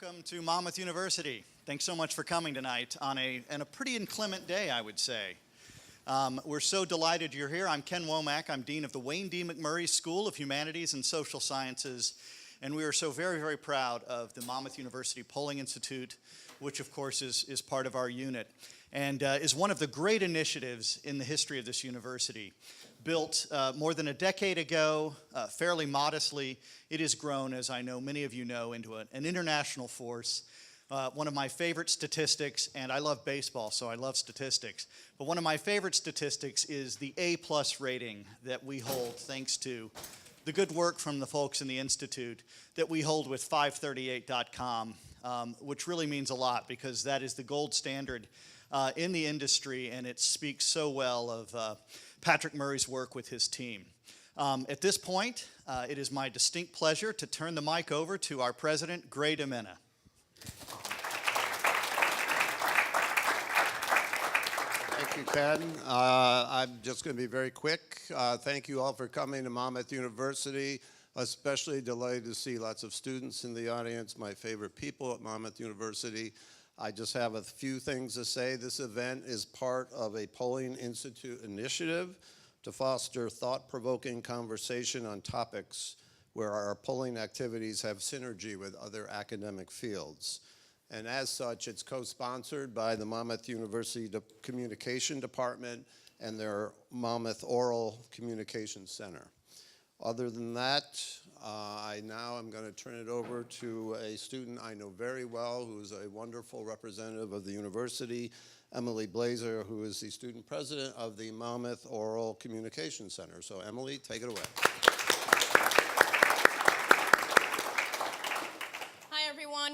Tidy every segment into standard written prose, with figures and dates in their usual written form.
Welcome to Monmouth University. Thanks so much for coming tonight on a pretty inclement day, I would say. We're so delighted you're here. I'm Ken Womack. I'm Dean of the Wayne D. McMurray School of Humanities and Social Sciences, and we are so very, very proud of the Monmouth University Polling Institute, which of course is part of our unit, and is one of the great initiatives in the history of this university. Built more than a decade ago, fairly modestly, it has grown, as I know many of you know, into an international force. One of my favorite statistics, and I love baseball, so I love statistics, but one of my favorite statistics is the A+ rating that we hold thanks to the good work from the folks in the Institute that we hold with 538.com, which really means a lot because that is the gold standard in the industry, and it speaks so well of Patrick Murray's work with his team. At this point, it is my distinct pleasure to turn the mic over to our president, Gray DeMena. Thank you, Ken. I'm just going to be very quick. Thank you all for coming to Monmouth University. Especially delighted to see lots of students in the audience, my favorite people at Monmouth University. I just have a few things to say. This event is part of a Polling Institute initiative to foster thought-provoking conversation on topics where our polling activities have synergy with other academic fields. And as such, it's co-sponsored by the Monmouth University Communication Department and their Monmouth Oral Communication Center. Other than that, I now am going to turn it over to a student I know very well who is a wonderful representative of the university, Emily Blazer, who is the student president of the Monmouth Oral Communication Center. So Emily, take it away.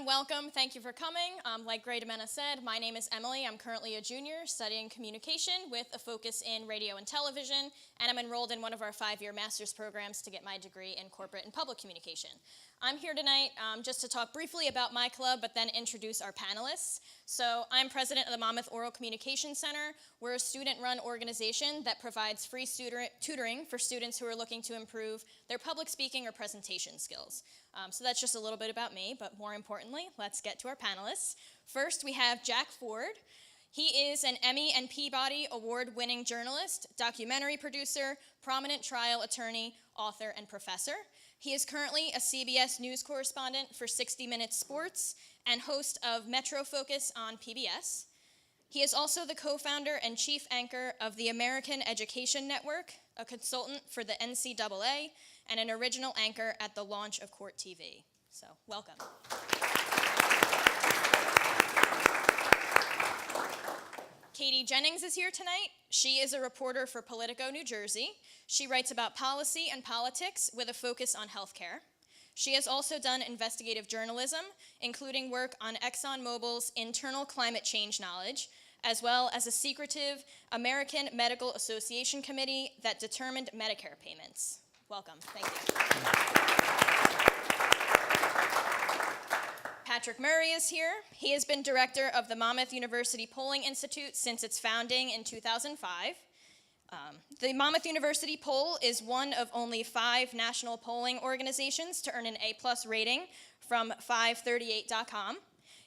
Welcome. Thank you for coming. Like Gray DeMena said, my name is Emily. I'm currently a junior studying communication with a focus in radio and television, and I'm enrolled in one of our 5-year master's programs to get my degree in corporate and public communication. I'm here tonight just to talk briefly about my club, but then introduce our panelists. So I'm president of the Monmouth Oral Communication Center. We're a student-run organization that provides free tutoring for students who are looking to improve their public speaking or presentation skills. So that's just a little bit about me, but more importantly, let's get to our panelists. First, we have Jack Ford. He is an Emmy and Peabody Award-winning journalist, documentary producer, prominent trial attorney, author, and professor. He is currently a CBS News Correspondent for 60 Minutes Sports and host of Metro Focus on PBS. He is also the co-founder and chief anchor of the American Education Network, a consultant for the NCAA, and an original anchor at the launch of Court TV. So, welcome. Katie Jennings is here tonight. She is a reporter for Politico, New Jersey. She writes about policy and politics with a focus on healthcare. She has also done investigative journalism, including work on ExxonMobil's internal climate change knowledge, as well as a secretive American Medical Association committee that determined Medicare payments. Welcome. Thank you. Patrick Murray is here. He has been director of the Monmouth University Polling Institute since its founding in 2005. The Monmouth University poll is one of only 5 national polling organizations to earn an A+ rating from 538.com.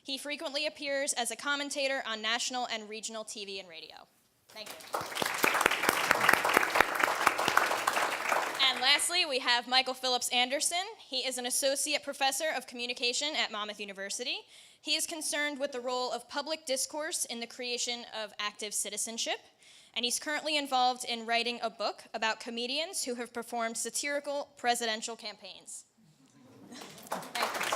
He frequently appears as a commentator on national and regional TV and radio. Thank you. And lastly, we have Michael Phillips Anderson. He is an associate professor of communication at Monmouth University. He is concerned with the role of public discourse in the creation of active citizenship, and he's currently involved in writing a book about comedians who have performed satirical presidential campaigns. Thank you.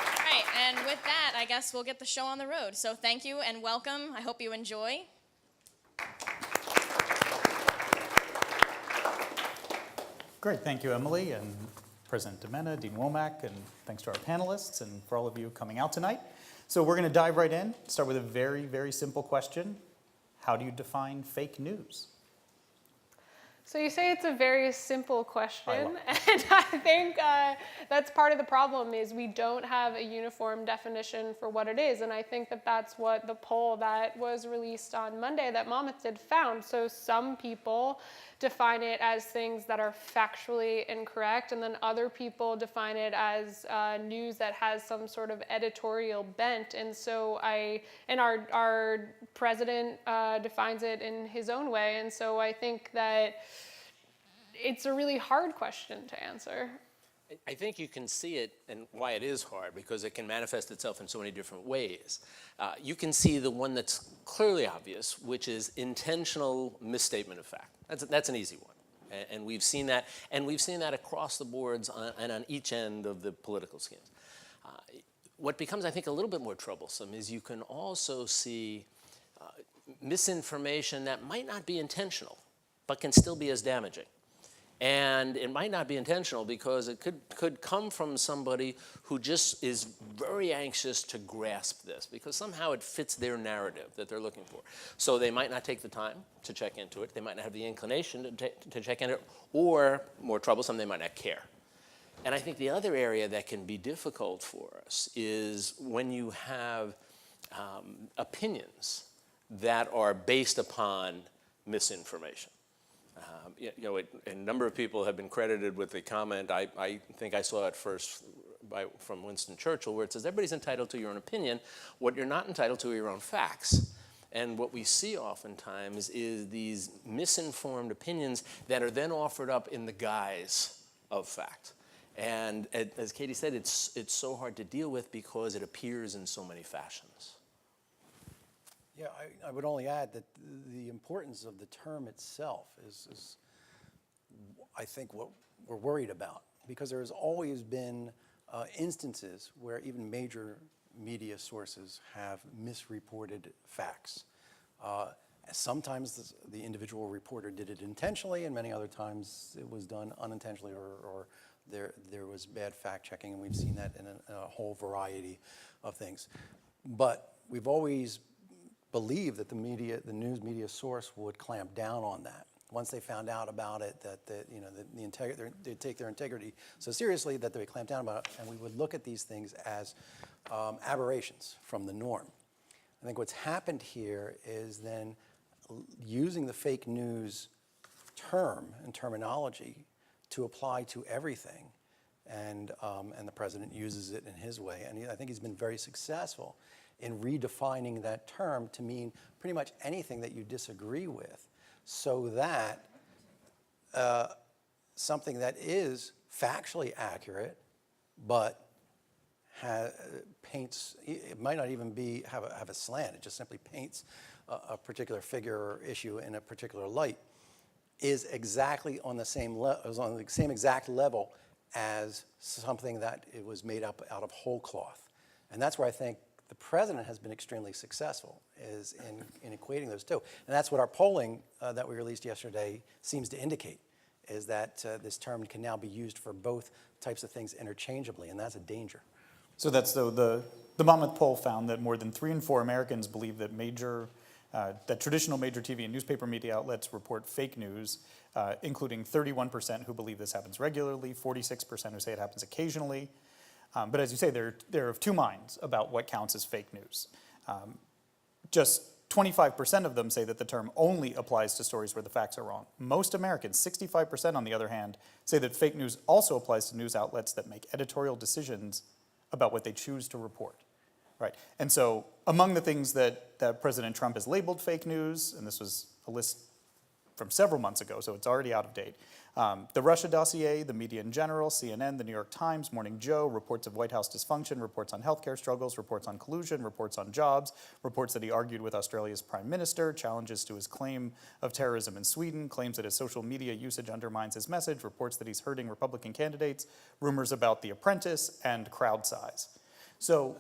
All right, and with that, I guess we'll get the show on the road. So thank you and welcome. I hope you enjoy. Great, thank you, Emily, and President DeMena, Dean Womack, and thanks to our panelists and for all of you coming out tonight. So we're going to dive right in, start with a very, very simple question. How do you define fake news? So you say it's a very simple question, I and I think that's part of the problem is we don't have a uniform definition for what it is, and I think that that's what the poll that was released on Monday that Monmouth did found. So some people define it as things that are factually incorrect, and then other people define it as news that has some sort of editorial bent. And so our president defines it in his own way, and so I think that it's a really hard question to answer. I think you can see it, and why it is hard, because it can manifest itself in so many different ways. You can see the one that's clearly obvious, which is intentional misstatement of fact. That's an easy one, and we've seen that, across the boards and on each end of the political schemes. What becomes, I think, a little bit more troublesome is you can also see misinformation that might not be intentional, but can still be as damaging. And it might not be intentional because it could come from somebody who just is very anxious to grasp this because somehow it fits their narrative that they're looking for. So they might not take the time to check into it. They might not have the inclination to check into it. Or, more troublesome, they might not care. And I think the other area that can be difficult for us is when you have opinions that are based upon misinformation. A number of people have been credited with the comment, I think I saw it first from Winston Churchill, where it says, everybody's entitled to your own opinion. What you're not entitled to are your own facts. And what we see oftentimes is these misinformed opinions that are then offered up in the guise of fact. And as Katie said, it's so hard to deal with because it appears in so many fashions. Yeah, I would only add that the importance of the term itself is I think, what we're worried about, because there has always been instances where even major media sources have misreported facts. Sometimes the individual reporter did it intentionally, and many other times it was done unintentionally, or there was bad fact checking, and we've seen that in a whole variety of things. But we've always believed that the news media source would clamp down on that. Once they found out about it, they take their integrity so seriously that they would clamp down about it, and we would look at these things as aberrations from the norm. I think what's happened here is then using the fake news term and terminology to apply to everything, and the president uses it in his way, and I think he's been very successful in redefining that term to mean pretty much anything that you disagree with, so that something that is factually accurate but paints, it might not even have a slant, it just simply paints a particular figure or issue in a particular light, is exactly on the same exact level as something that it was made up out of whole cloth. And that's where I think the president has been extremely successful, is in equating those two. And that's what our polling that we released yesterday seems to indicate, is that this term can now be used for both types of things interchangeably, and that's a danger. So that's the Monmouth poll found that more than 3 in 4 Americans believe that that traditional major TV and newspaper media outlets report fake news, including 31% who believe this happens regularly, 46% who say it happens occasionally. But as you say, they're of two minds about what counts as fake news. Just 25% of them say that the term only applies to stories where the facts are wrong. Most Americans, 65% on the other hand, say that fake news also applies to news outlets that make editorial decisions about what they choose to report. Right. And so among the things that President Trump has labeled fake news, and this was a list from several months ago, so it's already out of date, the Russia dossier, the media in general, CNN, the New York Times, Morning Joe, reports of White House dysfunction, reports on healthcare struggles, reports on collusion, reports on jobs, reports that he argued with Australia's prime minister, challenges to his claim of terrorism in Sweden, claims that his social media usage undermines his message, reports that he's hurting Republican candidates, rumors about The Apprentice, and crowd size. So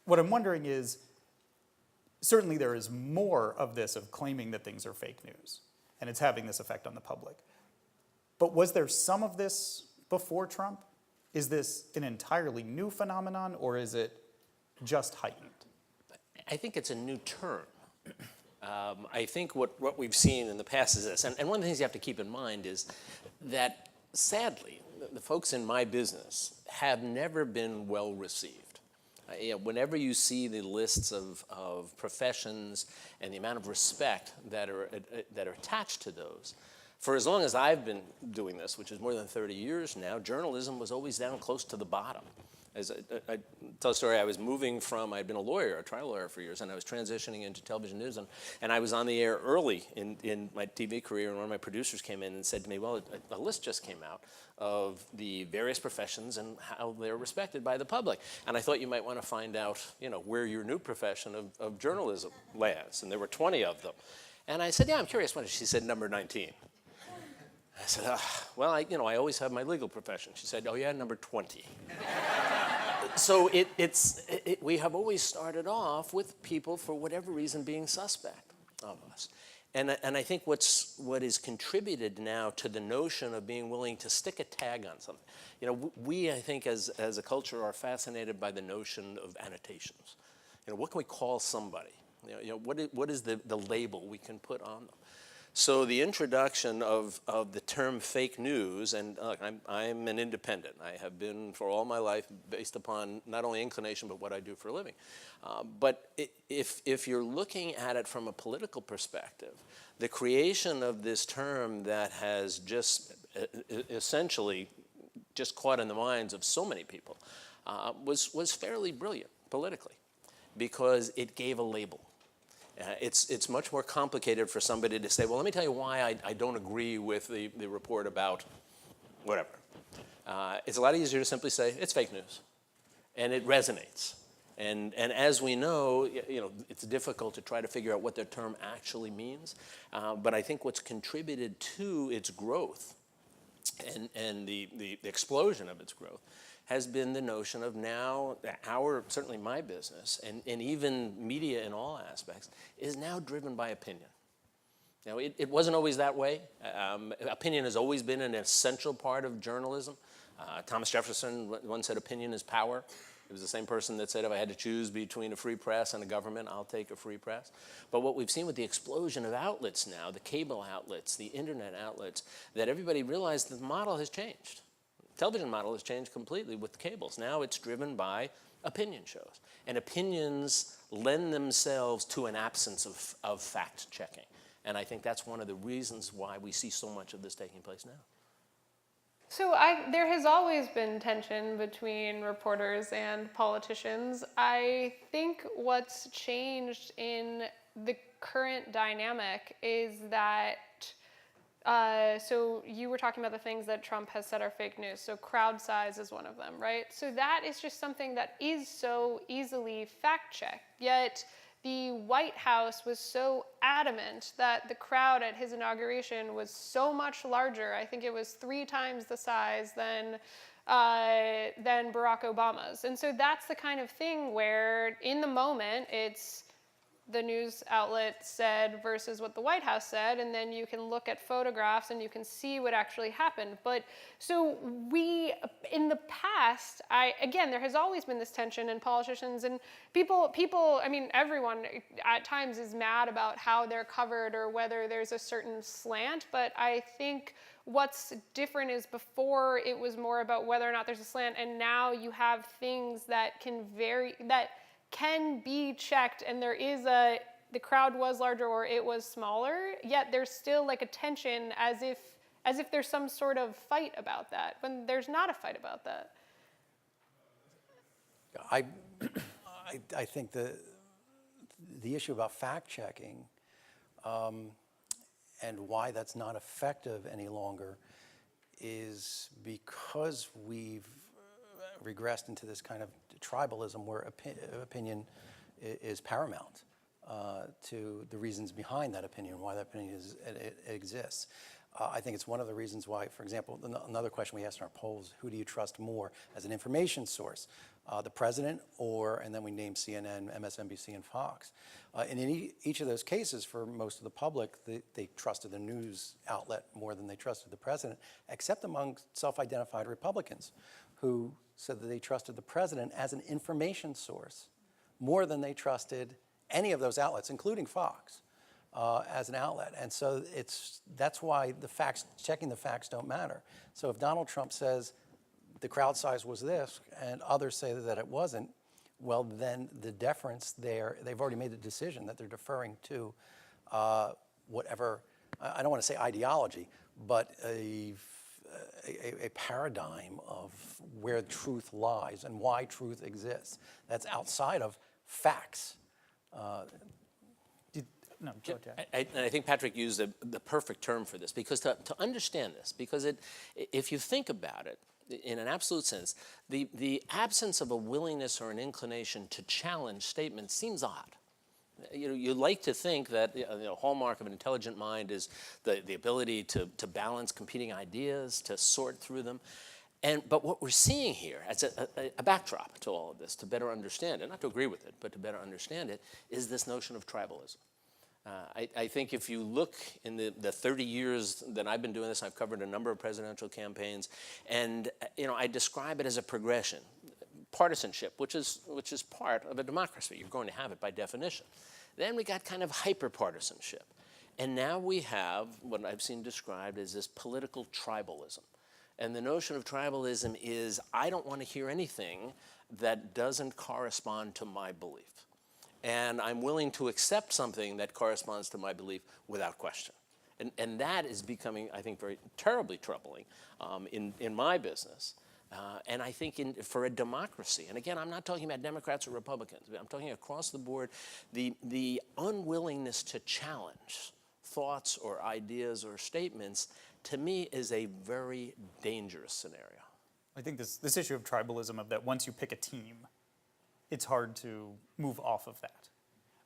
what I'm wondering is, certainly there is more of this, of claiming that things are fake news, and it's having this effect on the public. But was there some of this before Trump? Is this an entirely new phenomenon, or is it just heightened? I think it's a new term. I think what we've seen in the past is this, and one of the things you have to keep in mind is that, sadly, the folks in my business have never been well received. Whenever you see the lists of professions and the amount of respect that are attached to those, for as long as I've been doing this, which is more than 30 years now, journalism was always down close to the bottom. As I tell a story, I was moving from, I'd been a lawyer, a trial lawyer for years, and I was transitioning into television news, and I was on the air early in my TV career, and one of my producers came in and said to me, well, a list just came out of the various professions and how they're respected by the public. And I thought you might want to find out, where your new profession of journalism lands, and there were 20 of them. And I said, yeah, I'm curious. She said, number 19. I said, well, I always have my legal profession. She said, oh yeah, number 20. So we have always started off with people, for whatever reason, being suspect of us. And I think what is contributed now to the notion of being willing to stick a tag on something. We, I think, as a culture, are fascinated by the notion of annotations. What can we call somebody? What is the label we can put on them? So the introduction of the term fake news, and look, I'm an independent. I have been for all my life, based upon not only inclination but what I do for a living. But if you're looking at it from a political perspective, the creation of this term that has just essentially just caught in the minds of so many people was fairly brilliant politically, because it gave a label. It's much more complicated for somebody to say, well, let me tell you why I don't agree with the report about whatever. It's a lot easier to simply say, it's fake news. And it resonates. And as we know, it's difficult to try to figure out what the term actually means. But I think what's contributed to its growth and the explosion of its growth has been the notion of now certainly my business, and even media in all aspects, is now driven by opinion. It wasn't always that way. Opinion has always been an essential part of journalism. Thomas Jefferson once said, opinion is power. It was the same person that said, if I had to choose between a free press and a government, I'll take a free press. But what we've seen with the explosion of outlets now, the cable outlets, the internet outlets, that everybody realized that the model has changed. Television model has changed completely with the cables. Now it's driven by opinion shows. And opinions lend themselves to an absence of fact-checking. And I think that's one of the reasons why we see so much of this taking place now. So there has always been tension between reporters and politicians. I think what's changed in the current dynamic is that so you were talking about the things that Trump has said are fake news. So crowd size is one of them, right? So that is just something that is so easily fact-checked. Yet the White House was so adamant that the crowd at his inauguration was so much larger. I think it was 3 times the size than Barack Obama's. And so that's the kind of thing where in the moment it's the news outlet said versus what the White House said, and then you can look at photographs and you can see what actually happened. But so in the past, again, there has always been this tension, and politicians and people, I mean, everyone at times is mad about how they're covered or whether there's a certain slant, but I think what's different is before it was more about whether or not there's a slant, and now you have things that can vary, that can be checked, and the crowd was larger or it was smaller, yet there's still like a tension as if there's some sort of fight about that, when there's not a fight about that. I think the issue about fact-checking and why that's not effective any longer is because we've regressed into this kind of tribalism where opinion is paramount to the reasons behind that opinion, why that opinion exists. I think it's one of the reasons why, for example, another question we asked in our polls, who do you trust more as an information source? The president, and then we named CNN, MSNBC, and Fox. And in each of those cases, for most of the public, they trusted the news outlet more than they trusted the president, except among self-identified Republicans who said that they trusted the president as an information source more than they trusted any of those outlets, including Fox. as an outlet. And so that's why checking the facts don't matter. So if Donald Trump says the crowd size was this and others say that it wasn't, well, then the deference there, they've already made the decision that they're deferring to whatever, I don't want to say ideology, but a paradigm of where truth lies and why truth exists. That's outside of facts. No, go ahead, Jack. And I think Patrick used the perfect term for this, because to understand this, because if you think about it, in an absolute sense, the absence of a willingness or an inclination to challenge statements seems odd. You like to think that the hallmark of an intelligent mind is the ability to balance competing ideas, to sort through them. But what we're seeing here, as a backdrop to all of this, to better understand it, not to agree with it, but to better understand it, is this notion of tribalism. I think if you look in the 30 years that I've been doing this, I've covered a number of presidential campaigns, and I describe it as a progression. Partisanship, which is part of a democracy. You're going to have it by definition. Then we got kind of hyper-partisanship. And now we have what I've seen described as this political tribalism. And the notion of tribalism is, I don't want to hear anything that doesn't correspond to my belief. And I'm willing to accept something that corresponds to my belief without question. And that is becoming, I think, very terribly troubling in my business. And I think for a democracy, and again, I'm not talking about Democrats or Republicans, I'm talking across the board, the unwillingness to challenge thoughts or ideas or statements, to me, is a very dangerous scenario. I think this issue of tribalism, of that once you pick a team, it's hard to move off of that,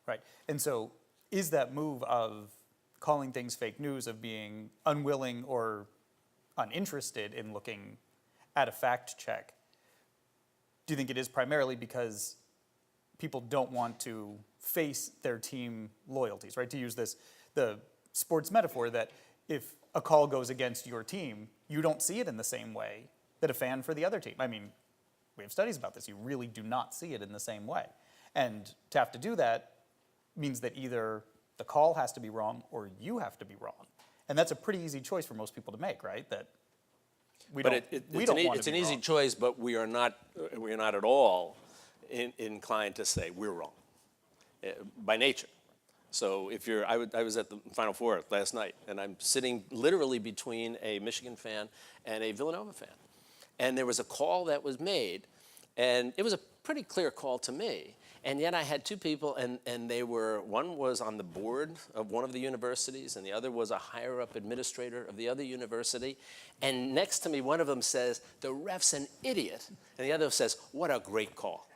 right? And so is that move of calling things fake news, of being unwilling or uninterested in looking at a fact check, do you think it is primarily because people don't want to face their team loyalties, right? To use the sports metaphor, that if a call goes against your team, you don't see it in the same way that a fan for the other team. I mean, we have studies about this. You really do not see it in the same way. And to have to do that means that either the call has to be wrong or you have to be wrong. And that's a pretty easy choice for most people to make, right? That we don't want to be wrong. It's an easy choice, but we are not at all inclined to say we're wrong by nature. So I was at the Final Four last night, and I'm sitting literally between a Michigan fan and a Villanova fan. And there was a call that was made, and it was a pretty clear call to me. And yet I had two people, and one was on the board of one of the universities, and the other was a higher-up administrator of the other university. And next to me, one of them says, "The ref's an idiot," and the other says, "What a great call."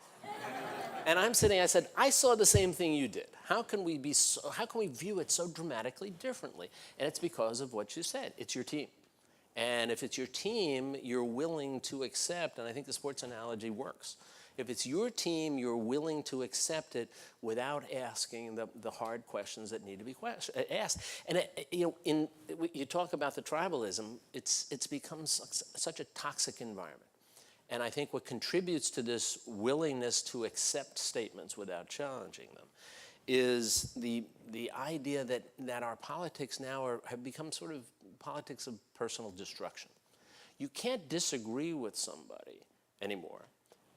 And I'm sitting, I said, I saw the same thing you did. How can we view it so dramatically differently? And it's because of what you said. It's your team. And if it's your team, you're willing to accept, and I think the sports analogy works. If it's your team, you're willing to accept it without asking the hard questions that need to be asked. And you talk about the tribalism, it's become such a toxic environment. And I think what contributes to this willingness to accept statements without challenging them is the idea that our politics now have become sort of politics of personal destruction. You can't disagree with somebody anymore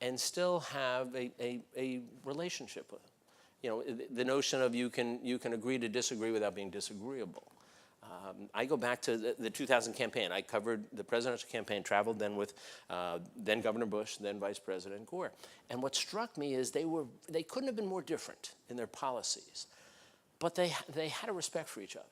and still have a relationship with them. The notion of you can agree to disagree without being disagreeable. I go back to the 2000 campaign. I covered the presidential campaign, traveled then with then Governor Bush, then Vice President Gore. And what struck me is they couldn't have been more different in their policies, but they had a respect for each other.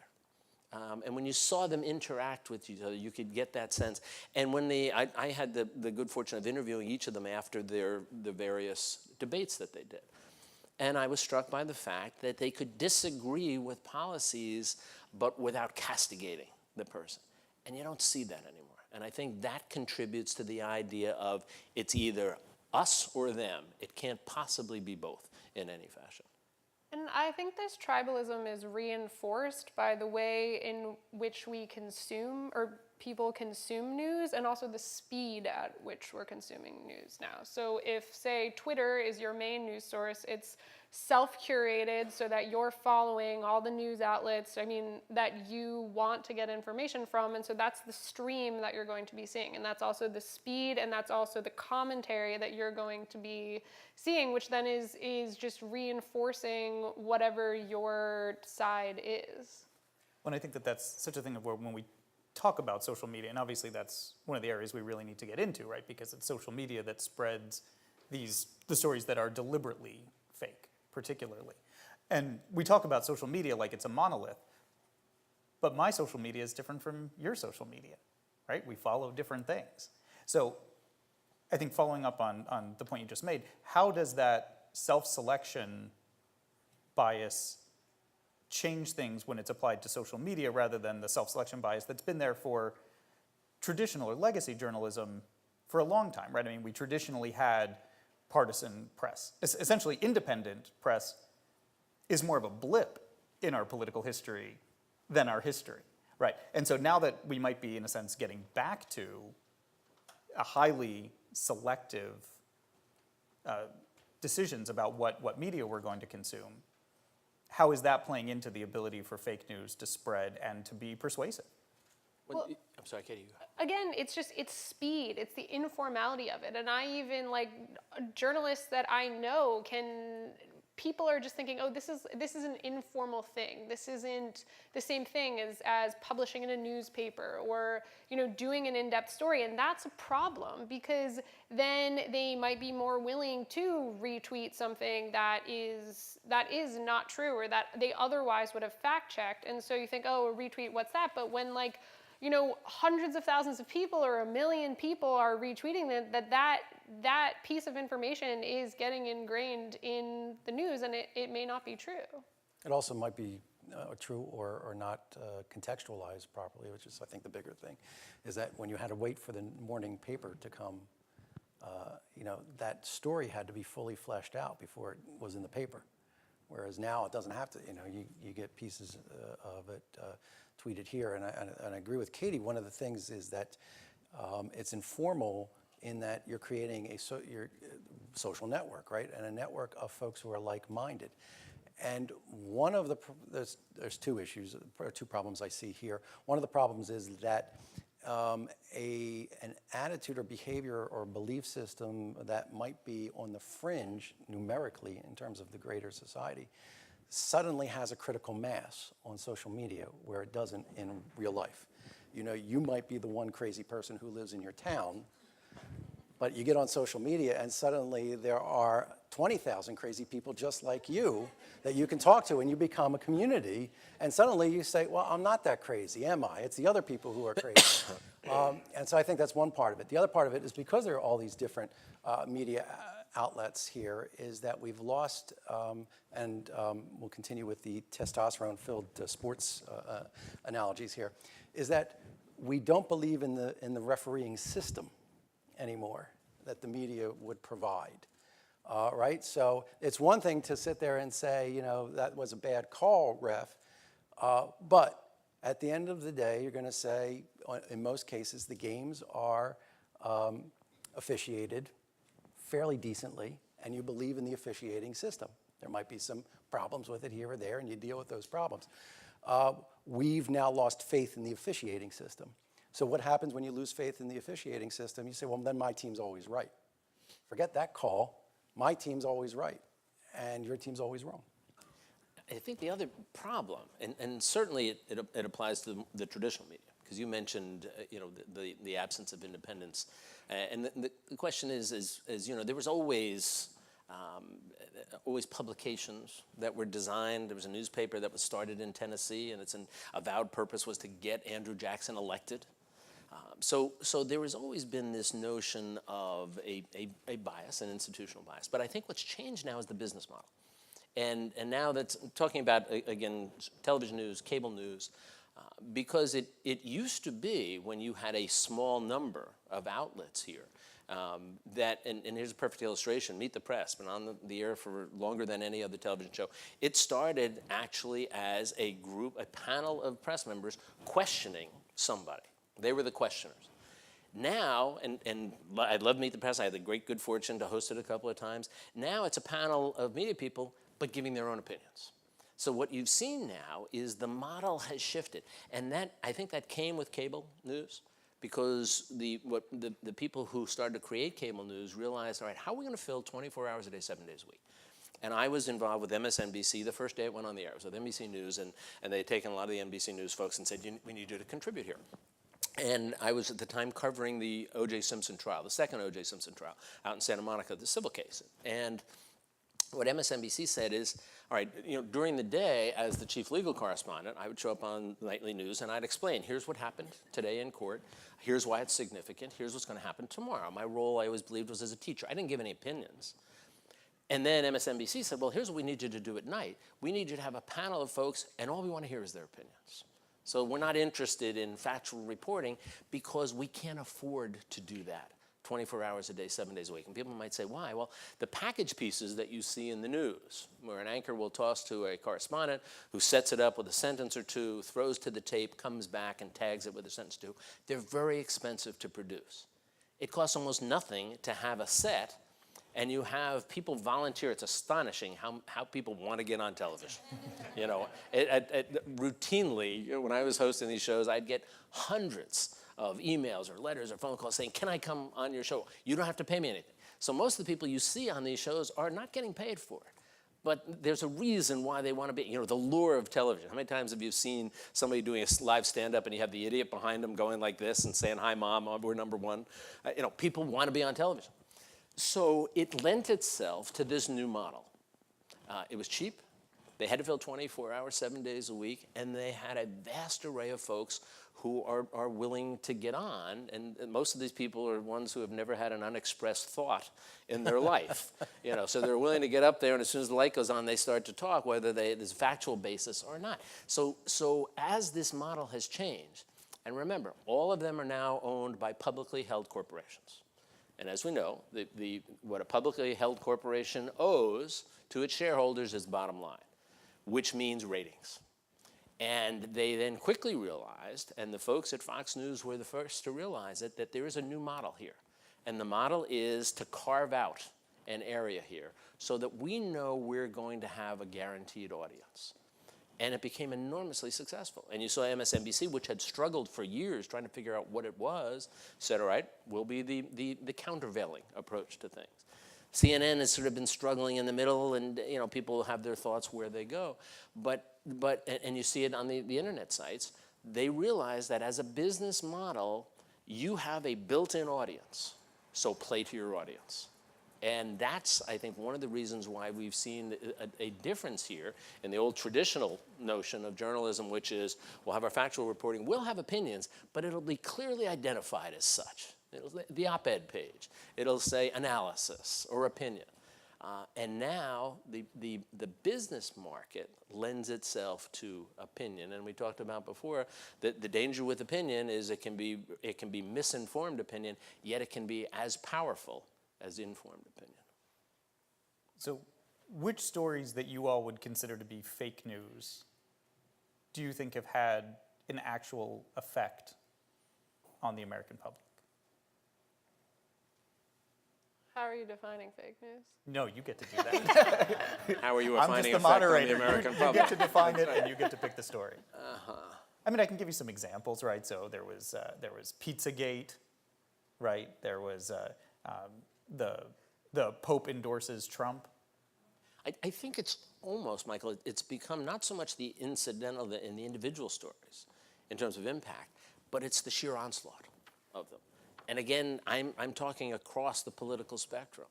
And when you saw them interact with each other, you could get that sense. And when I had the good fortune of interviewing each of them after the various debates that they did. And I was struck by the fact that they could disagree with policies, but without castigating the person. And you don't see that anymore. And I think that contributes to the idea of it's either us or them. It can't possibly be both in any fashion. And I think this tribalism is reinforced by the way in which we consume, or people consume news, and also the speed at which we're consuming news now. So if, say, Twitter is your main news source, it's self-curated so that you're following all the news outlets, that you want to get information from. And so that's the stream that you're going to be seeing. And that's also the speed, and that's also the commentary that you're going to be seeing, which then is just reinforcing whatever your side is. When I think that that's such a thing of where when we talk about social media, and obviously that's one of the areas we really need to get into, right? Because it's social media that spreads the stories that are deliberately fake, particularly. And we talk about social media like it's a monolith, but my social media is different from your social media, right? We follow different things. So I think following up on the point you just made, how does that self-selection bias change things when it's applied to social media rather than the self-selection bias that's been there for traditional or legacy journalism for a long time, right? I mean, we traditionally had partisan press. Essentially, independent press is more of a blip in our political history than our history, right? And so now that we might be, in a sense, getting back to a highly selective decisions about what media we're going to consume, how is that playing into the ability for fake news to spread and to be persuasive? I'm sorry, Katie. Again, it's speed. It's the informality of it. And I even, journalists that I know people are just thinking, oh, this is an informal thing. This isn't the same thing as publishing in a newspaper or, doing an in-depth story. And that's a problem, because then they might be more willing to retweet something that is not true, or that they otherwise would have fact-checked. And so you think, oh, a retweet, what's that? But when hundreds of thousands of people or 1 million people are retweeting that piece of information is getting ingrained in the news, and it may not be true. It also might be true or not contextualized properly, which is, I think, the bigger thing, is that when you had to wait for the morning paper to come, that story had to be fully fleshed out before it was in the paper. Whereas now it doesn't have to, you get pieces of it tweeted here. And I agree with Katie. One of the things is that it's informal in that you're creating your social network, right? And a network of folks who are like-minded. And one of there's two issues, or two problems I see here. One of the problems is that an attitude or behavior or belief system that might be on the fringe numerically in terms of the greater society suddenly has a critical mass on social media where it doesn't in real life. You might be the one crazy person who lives in your town, but you get on social media and suddenly there are 20,000 crazy people just like you that you can talk to, and you become a community, and suddenly you say, well, I'm not that crazy, am I? It's the other people who are crazy. And so I think that's one part of it. The other part of it is because there are all these different media outlets here, is that we've lost, and we'll continue with the testosterone-filled sports analogies here, is that we don't believe in the refereeing system anymore that the media would provide, right? So it's one thing to sit there and say, that was a bad call, ref, but at the end of the day, you're going to say, in most cases, the games are officiated fairly decently, and you believe in the officiating system. There might be some problems with it here or there, and you deal with those problems. We've now lost faith in the officiating system. So what happens when you lose faith in the officiating system? You say, well, then my team's always right. Forget that call. My team's always right, and your team's always wrong. I think the other problem, and certainly it applies to the traditional media, because you mentioned the absence of independence, and the question is there was always publications that were designed. There was a newspaper that was started in Tennessee, and its avowed purpose was to get Andrew Jackson elected. So there has always been this notion of a bias, an institutional bias. But I think what's changed now is the business model. And now that's talking about, again, television news, cable news, because it used to be when you had a small number of outlets here, and here's a perfect illustration, Meet the Press, been on the air for longer than any other television show. It started actually as a panel of press members questioning somebody. They were the questioners. Now, and I love Meet the Press, I had the great good fortune to host it a couple of times. Now it's a panel of media people but giving their own opinions. So what you've seen now is the model has shifted. And I think that came with cable news, because the people who started to create cable news realized, all right, how are we going to fill 24 hours a day, 7 days a week? And I was involved with MSNBC the first day it went on the air. It was with NBC News, and they had taken a lot of the NBC News folks and said, we need you to contribute here. And I was at the time covering the O.J. Simpson trial, the second O.J. Simpson trial, out in Santa Monica, the civil case. And what MSNBC said is, all right, during the day, as the chief legal correspondent, I would show up on nightly news and I'd explain, here's what happened today in court, here's why it's significant, here's what's going to happen tomorrow. My role, I always believed, was as a teacher. I didn't give any opinions. And then MSNBC said, well, here's what we need you to do at night. We need you to have a panel of folks, and all we want to hear is their opinions. So we're not interested in factual reporting because we can't afford to do that 24 hours a day, 7 days a week. And people might say, why? Well, the package pieces that you see in the news, where an anchor will toss to a correspondent who sets it up with a sentence or two, throws to the tape, comes back and tags it with a sentence or two, they're very expensive to produce. It costs almost nothing to have a set, and you have people volunteer. It's astonishing how people want to get on television. Routinely, when I was hosting these shows, I'd get hundreds of emails or letters or phone calls saying, can I come on your show? You don't have to pay me anything. So most of the people you see on these shows are not getting paid for it. But there's a reason why they want to be, the lure of television. How many times have you seen somebody doing a live stand-up and you have the idiot behind them going like this and saying, hi, Mom, we're number one? People want to be on television. So it lent itself to this new model. It was cheap. They had to fill 24 hours, 7 days a week, and they had a vast array of folks who are willing to get on, and most of these people are ones who have never had an unexpressed thought in their life. So they're willing to get up there, and as soon as the light goes on, they start to talk, whether there's a factual basis or not. So as this model has changed, and remember, all of them are now owned by publicly held corporations. And as we know, what a publicly held corporation owes to its shareholders is bottom line, which means ratings. And they then quickly realized, and the folks at Fox News were the first to realize it, that there is a new model here. And the model is to carve out an area here so that we know we're going to have a guaranteed audience. And it became enormously successful. And you saw MSNBC, which had struggled for years trying to figure out what it was, said, all right, we'll be the countervailing approach to things. CNN has sort of been struggling in the middle, and people have their thoughts where they go. And you see it on the internet sites, they realize that as a business model, you have a built-in audience, so play to your audience. And that's, I think, one of the reasons why we've seen a difference here in the old traditional notion of journalism, which is we'll have our factual reporting, we'll have opinions, but it'll be clearly identified as such. The op-ed page, it'll say analysis or opinion. And now the business market lends itself to opinion. And we talked about before that the danger with opinion is it can be misinformed opinion, yet it can be as powerful as informed opinion. So which stories that you all would consider to be fake news do you think have had an actual effect on the American public? How are you defining fake news? No, you get to do that. How are you I'm finding just the effect on moderator. the American You public? get to define it, and you get to pick the story. I mean, I can give you some examples, right? So there was Pizzagate, right? There was the Pope endorses Trump. I think it's almost, Michael, it's become not so much the incidental in the individual stories in terms of impact, but it's the sheer onslaught of them. And again, I'm talking across the political spectrum.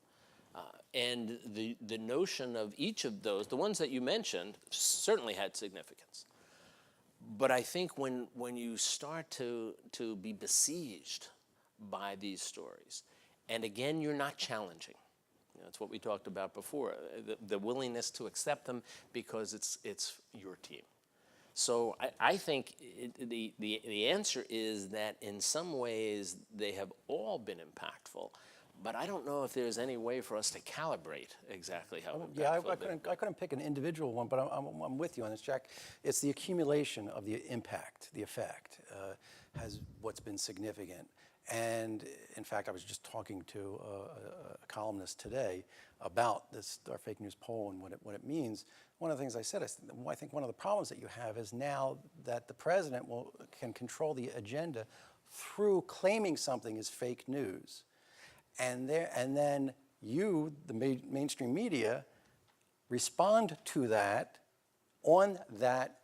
And the notion of each of those, the ones that you mentioned, certainly had significance. But I think when you start to be besieged by these stories, and again, you're not challenging. That's what we talked about before, the willingness to accept them because it's your team. So I think the answer is that in some ways they have all been impactful, but I don't know if there's any way for us to calibrate exactly how impactful. Yeah, I couldn't pick an individual one, but I'm with you on this, Jack. It's the accumulation of the impact, the effect, has what's been significant. And in fact, I was just talking to a columnist today about this our fake news poll and what it means. One of the things I said, I think one of the problems that you have is now that the president can control the agenda through claiming something is fake news. And then you, the mainstream media, respond to that on that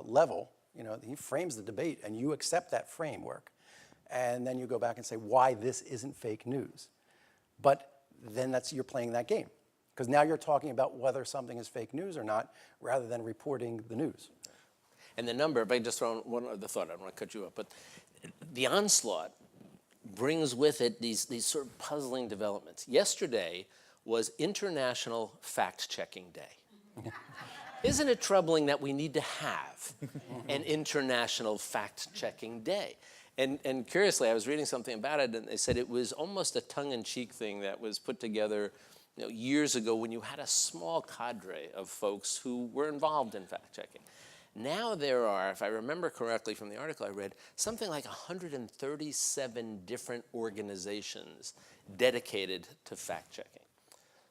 level. You know, he frames the debate and you accept that framework. And then you go back and say why this isn't fake news. But then you're playing that game. Because now you're talking about whether something is fake news or not, rather than reporting the news. And the number, if I just throw one other thought, I don't want to cut you up, but the onslaught brings with it these sort of puzzling developments. Yesterday was International Fact-Checking Day. Isn't it troubling that we need to have an International Fact-Checking Day? And curiously, I was reading something about it, and they said it was almost a tongue-in-cheek thing that was put together years ago when you had a small cadre of folks who were involved in fact-checking. Now there are, if I remember correctly from the article I read, something like 137 different organizations dedicated to fact-checking.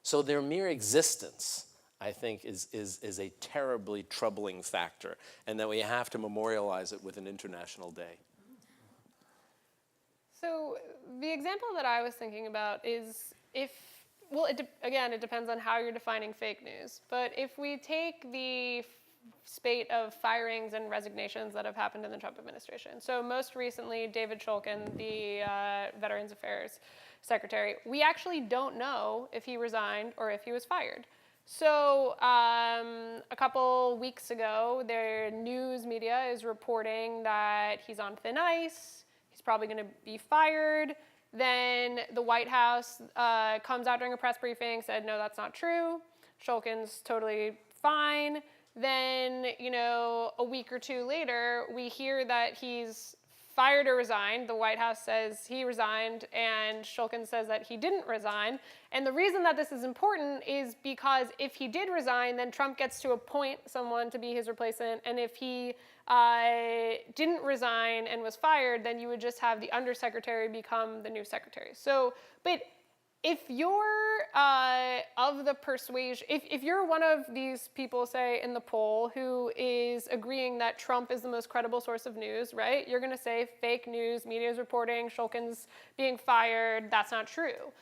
So their mere existence, I think, is a terribly troubling factor, and that we have to memorialize it with an international day. So the example that I was thinking about is again, it depends on how you're defining fake news. But if we take the spate of firings and resignations that have happened in the Trump administration. So most recently, David Shulkin, the Veterans Affairs Secretary, we actually don't know if he resigned or if he was fired. So a couple weeks ago, their news media is reporting that he's on thin ice, he's probably going to be fired. Then the White House comes out during a press briefing, said, no, that's not true. Shulkin's totally fine. Then, a week or two later, we hear that he's fired or resigned. The White House says he resigned, and Shulkin says that he didn't resign. And the reason that this is important is because if he did resign, then Trump gets to appoint someone to be his replacement. And if he didn't resign and was fired, then you would just have the undersecretary become the new secretary. So, but if you're of the persuasion, if you're one of these people, say, in the poll who is agreeing that Trump is the most credible source of news, right? You're going to say fake news, media's reporting, Shulkin's being fired, that's not true.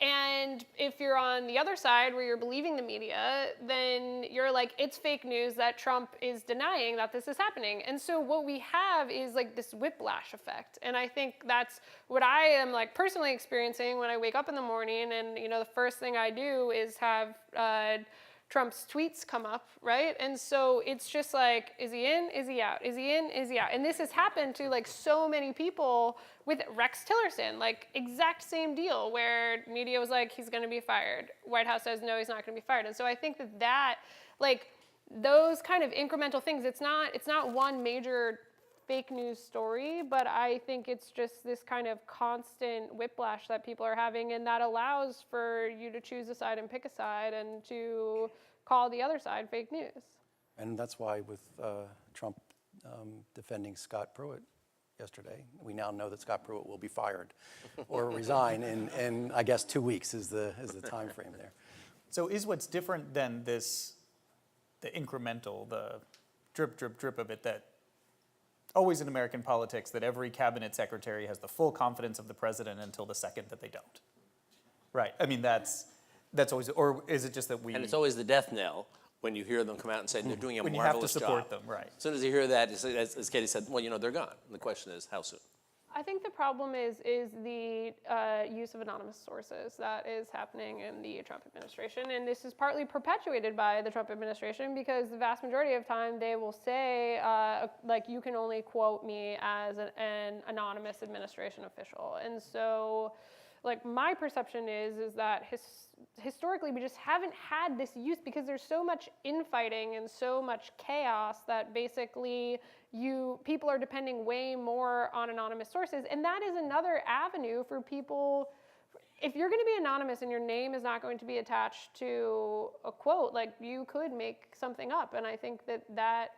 And if you're on the other side where you're believing the media, then you're like, it's fake news that Trump is denying that this is happening. And so what we have is like this whiplash effect. And I think that's what I am like personally experiencing when I wake up in the morning and, the first thing I do is have Trump's tweets come up, right? And so it's just like, is he in? Is he out? Is he in? Is he out? And this has happened to like so many people with Rex Tillerson, like exact same deal where media was like, he's going to be fired. White House says, no, he's not going to be fired. And so I think that like those kind of incremental things, it's not one major fake news story, but I think it's just this kind of constant whiplash that people are having, and that allows for you to choose a side and pick a side and to call the other side fake news. And that's why with Trump defending Scott Pruitt yesterday, we now know that Scott Pruitt will be fired or resign in I guess 2 weeks is the time frame there. So is what's different than this, the incremental, the drip, drip, drip of it, that always in American politics that every cabinet secretary has the full confidence of the president until the second that they don't? Right. I mean, that's always, or is it just that we... And it's always the death knell when you hear them come out and say they're doing a when marvelous you have to support job. them, right. As soon as you hear that, as Katie said, well, they're gone. And the question is, how soon? I think the problem is the use of anonymous sources that is happening in the Trump administration. And this is partly perpetuated by the Trump administration because the vast majority of time they will say, like, you can only quote me as an anonymous administration official. And so, like, my perception is that historically we just haven't had this use because there's so much infighting and so much chaos that basically people are depending way more on anonymous sources. And that is another avenue for people. If you're going to be anonymous and your name is not going to be attached to a quote, like, you could make something up. And I think that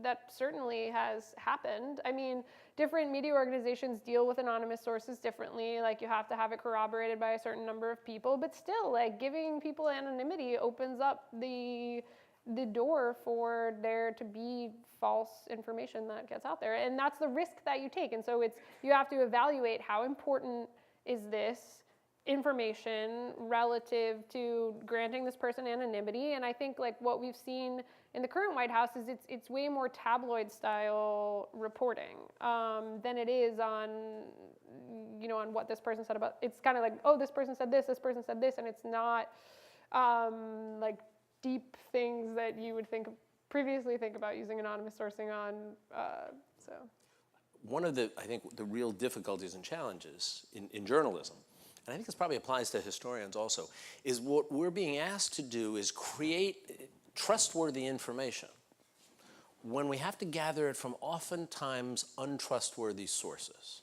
that certainly has happened. I mean, different media organizations deal with anonymous sources differently. Like, you have to have it corroborated by a certain number of people, but still, like, giving people anonymity opens up the door for there to be false information that gets out there, and that's the risk that you take. And so you have to evaluate how important is this information relative to granting this person anonymity. And I think, like, what we've seen in the current White House is it's way more tabloid style reporting than it is on, on what this person said about. It's kind of like, oh, this person said this said this, and it's not like deep things that you would previously think about using anonymous sourcing on. So one of I think the real difficulties and challenges in journalism, and I think this probably applies to historians also, is what we're being asked to do is create trustworthy information when we have to gather it from oftentimes untrustworthy sources.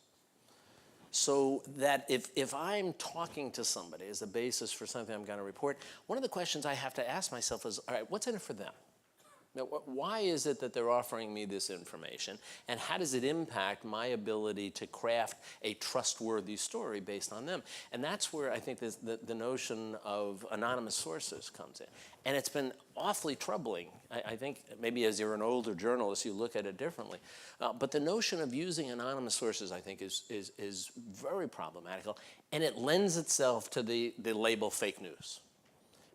So that if I'm talking to somebody as a basis for something I'm going to report, one of the questions I have to ask myself is, all right, what's in it for them? Now, why is it that they're offering me this information, and how does it impact my ability to craft a trustworthy story based on them? And that's where I think the notion of anonymous sources comes in. And it's been awfully troubling. I think maybe as you're an older journalist, you look at it differently. But the notion of using anonymous sources, I think, is very problematical, and it lends itself to the label fake news.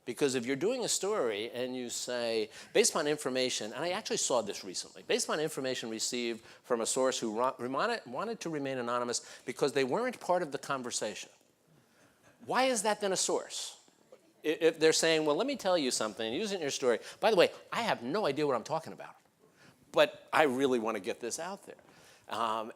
Because if you're doing a story and you say, based on information, and I actually saw this recently, based on information received from a source who wanted to remain anonymous because they weren't part of the conversation, why is that then a source? If they're saying, well, let me tell you something, use it in your story. By the way, I have no idea what I'm talking about, but I really want to get this out there.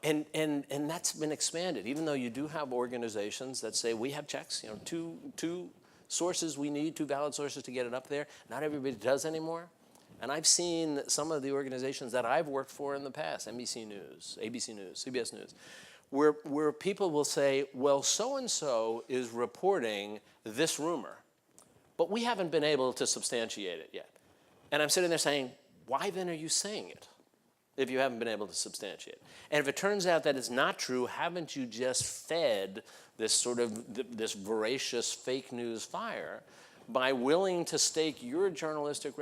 And that's been expanded, even though you do have organizations that say, we have checks, two sources we need, two valid sources to get it up there. Not everybody does anymore. And I've seen some of the organizations that I've worked for in the past, NBC News, ABC News, CBS News, where people will say, well, so-and-so is reporting this rumor, but we haven't been able to substantiate it yet. And I'm sitting there saying, why then are you saying it if you haven't been able to substantiate it? And if it turns out that it's not true, haven't you just fed this sort of this voracious fake news fire by willing to stake your journalistic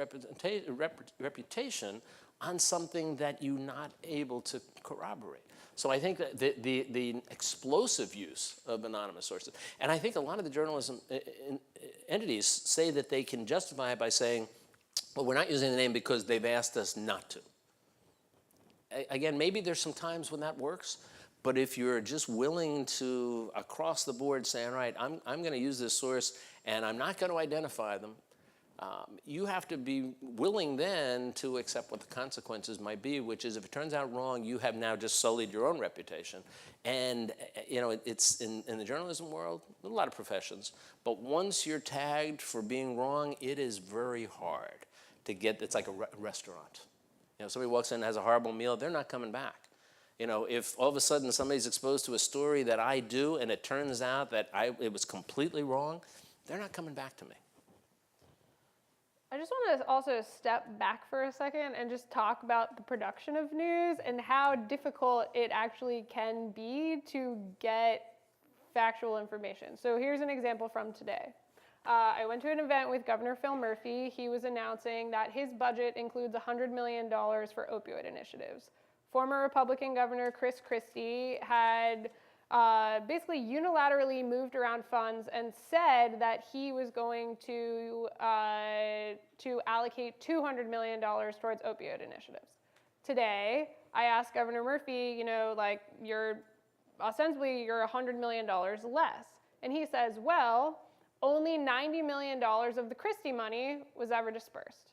reputation on something that you're not able to corroborate? So I think that the explosive use of anonymous sources, and I think a lot of the journalism entities say that they can justify it by saying, well, we're not using the name because they've asked us not to. Again, maybe there's some times when that works, but if you're just willing to, across the board, say, all right, I'm going to use this source and I'm not going to identify them, you have to be willing then to accept what the consequences might be, which is if it turns out wrong, you have now just sullied your own reputation. And it's in the journalism world, a lot of professions, but once you're tagged for being wrong, it is very hard to get. It's like a restaurant. Somebody walks in and has a horrible meal, they're not coming back. If all of a sudden somebody's exposed to a story that I do and it turns out that it was completely wrong, they're not coming back to me. I just want to also step back for a second and just talk about the production of news and how difficult it actually can be to get factual information. So here's an example from today. I went to an event with Governor Phil Murphy. He was announcing that his budget includes $100 million for opioid initiatives. Former Republican Governor Chris Christie had basically unilaterally moved around funds and said that he was going to allocate $200 million towards opioid initiatives. Today, I asked Governor Murphy, you're $100 million less. And he says, well, only $90 million of the Christie money was ever dispersed.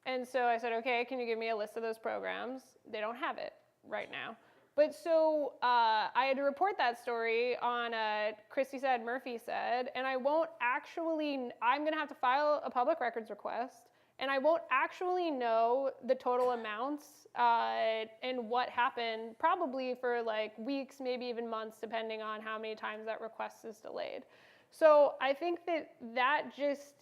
And so I said, okay, can you give me a list of those programs? They don't have it right now. But so I had to report that story on Christie said, Murphy said, and I'm going to have to file a public records request, and I won't actually know the total amounts and what happened, probably for weeks, maybe even months, depending on how many times that request is delayed. So I think that just,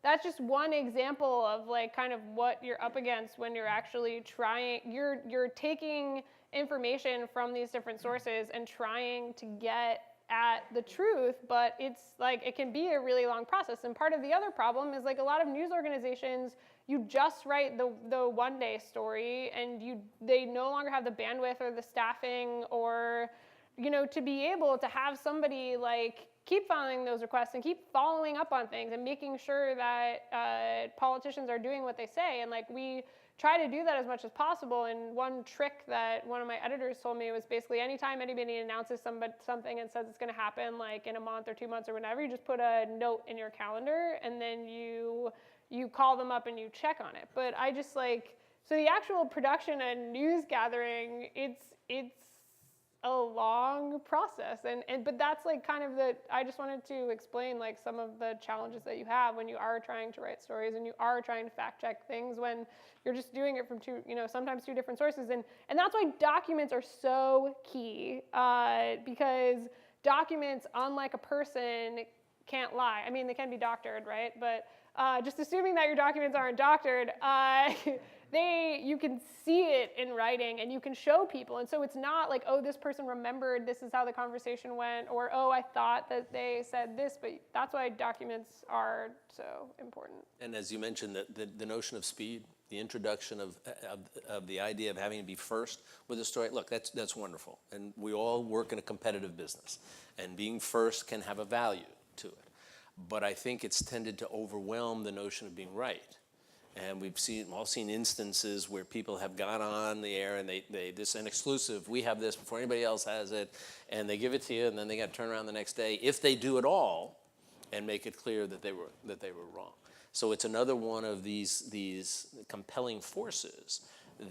that's just one example of like kind of what you're up against when you're actually trying, you're taking information from these different sources and trying to get at the truth, but it's like, it can be a really long process. And part of the other problem is like a lot of news organizations, you just write the one-day story and they no longer have the bandwidth or the staffing or, you know, to be able to have somebody like keep filing those requests and keep following up on things and making sure that politicians are doing what they say. And like we try to do that as much as possible. And one trick that one of my editors told me was basically anytime anybody announces something and says it's going to happen like in a month or 2 months or whenever, you just put a note in your calendar and then you call them up and you check on it. But I just like, so the actual production and news gathering, it's a long process, but that's like kind of I just wanted to explain like some of the challenges that you have when you are trying to write stories and you are trying to fact check things when you're just doing it from sometimes two different sources, and that's why documents are so key, because documents, unlike a person, can't lie. I mean, they can be doctored, right? But just assuming that your documents aren't doctored, you can see it in writing and you can show people. And so it's not like, oh, this person remembered this is how the conversation went, or, oh, I thought that they said this, but that's why documents are so important. And as you mentioned, the notion of speed, the introduction of the idea of having to be first with a story, look, that's wonderful. And we all work in a competitive business, and being first can have a value to it. But I think it's tended to overwhelm the notion of being right. And we've all seen instances where people have gone on the air and this is an exclusive, we have this before anybody else has it, and they give it to you, and then they got to turn around the next day, if they do it all, and make it clear that they were wrong. So it's another one of these compelling forces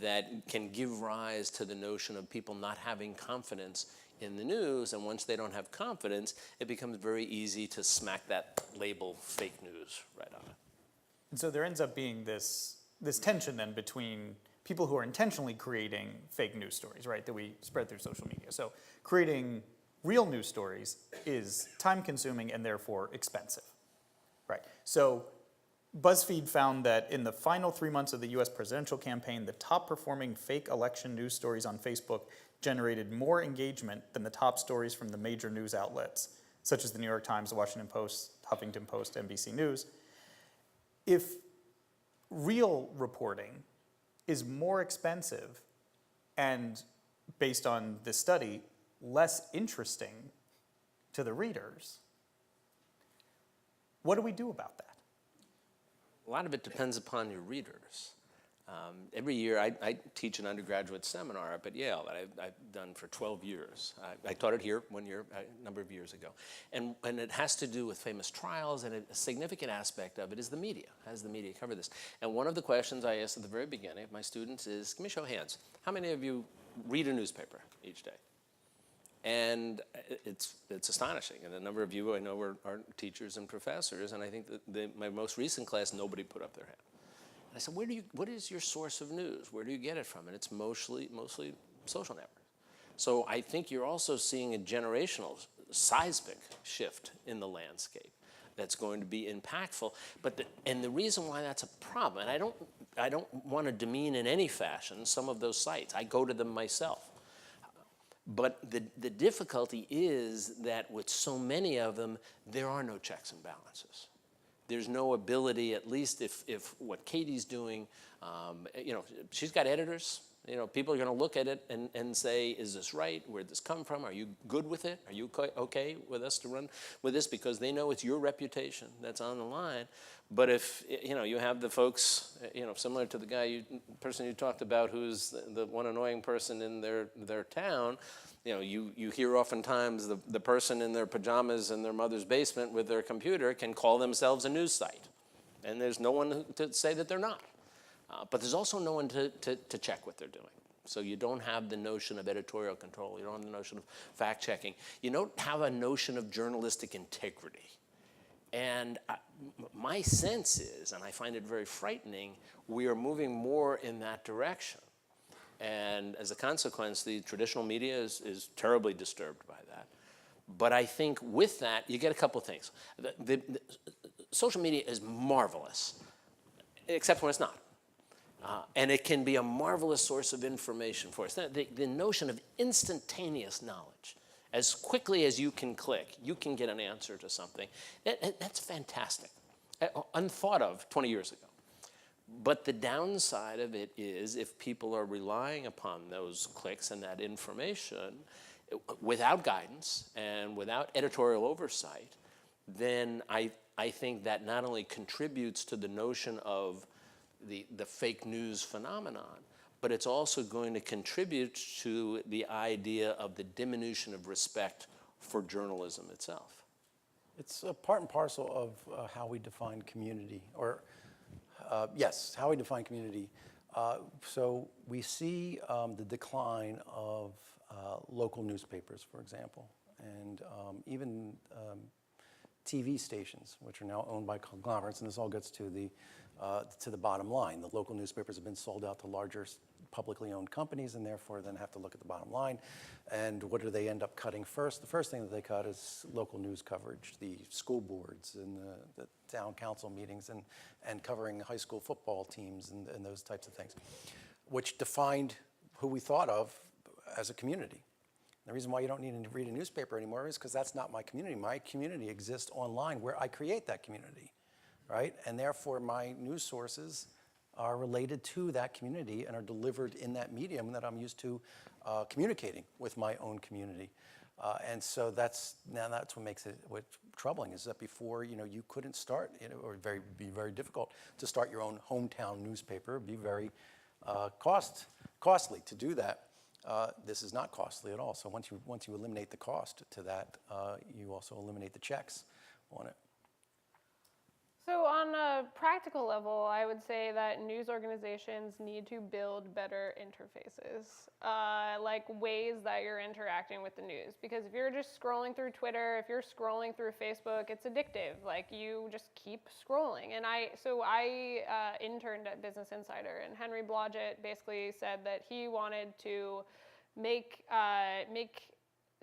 that can give rise to the notion of people not having confidence in the news, and once they don't have confidence, it becomes very easy to smack that label fake news right on it. And so there ends up being this tension then between people who are intentionally creating fake news stories, right, that we spread through social media. So creating real news stories is time-consuming and therefore expensive, right? So BuzzFeed found that in the final 3 months of the US presidential campaign, the top-performing fake election news stories on Facebook generated more engagement than the top stories from the major news outlets, such as the New York Times, the Washington Post, Huffington Post, NBC News. If real reporting is more expensive and, based on this study, less interesting to the readers, what do we do about that? A lot of it depends upon your readers. Every year, I teach an undergraduate seminar up at Yale that I've done for 12 years. I taught it here one year, a number of years ago. And it has to do with famous trials, and a significant aspect of it is the media. How does the media cover this? And one of the questions I ask at the very beginning of my students is, give me a show of hands. How many of you read a newspaper each day? And it's astonishing. And a number of you I know are teachers and professors, and I think that my most recent class, nobody put up their hand. And I said, what is your source of news? Where do you get it from? And it's mostly social networks. So I think you're also seeing a generational seismic shift in the landscape that's going to be impactful. And the reason why that's a problem, and I don't want to demean in any fashion some of those sites. I go to them myself. But the difficulty is that with so many of them, there are no checks and balances. There's no ability, at least if what Katie's doing, she's got editors. People are going to look at it and say, is this right? Where'd this come from? Are you good with it? Are you okay with us to run with this? Because they know it's your reputation that's on the line. But if you have the folks, similar to the person you talked about, who's the one annoying person in their town, you hear oftentimes the person in their pajamas in their mother's basement with their computer can call themselves a news site, and there's no one to say that they're not. But there's also no one to check what they're doing. So you don't have the notion of editorial control. You don't have the notion of fact checking. You don't have a notion of journalistic integrity. And my sense is, and I find it very frightening, we are moving more in that direction. And as a consequence, the traditional media is terribly disturbed by that. But I think with that, you get a couple things. social media is marvelous, except when it's not. And it can be a marvelous source of information for us. The notion of instantaneous knowledge, as quickly as you can click, you can get an answer to something. That's fantastic, unthought of 20 years ago. But the downside of it is if people are relying upon those clicks and that information without guidance and without editorial oversight, then I think that not only contributes to the notion of the fake news phenomenon, but it's also going to contribute to the idea of the diminution of respect for journalism itself. It's a part and parcel of how we define community, or yes, how we define community. So we see the decline of local newspapers, for example, and even TV stations, which are now owned by conglomerates, and this all gets to the bottom line. The local newspapers have been sold out to larger publicly owned companies, and therefore then have to look at the bottom line. And what do they end up cutting first? The first thing that they cut is local news coverage, the school boards and the town council meetings, and covering high school football teams and those types of things, which defined who we thought of as a community. The reason why you don't need to read a newspaper anymore is because that's not my community. My community exists online where I create that community, right? And therefore my news sources are related to that community and are delivered in that medium that I'm used to communicating with my own community. And so that's what makes it what's troubling, is that before, you couldn't start, or be very difficult to start your own hometown newspaper. It'd be very costly to do that. This is not costly at all. So once you eliminate the cost to that, you also eliminate the checks on it. So on a practical level, I would say that news organizations need to build better interfaces, like ways that you're interacting with the news. Because if you're just scrolling through Twitter, if you're scrolling through Facebook, it's addictive. Like, you just keep scrolling. And I interned at Business Insider, and Henry Blodgett basically said that he wanted to make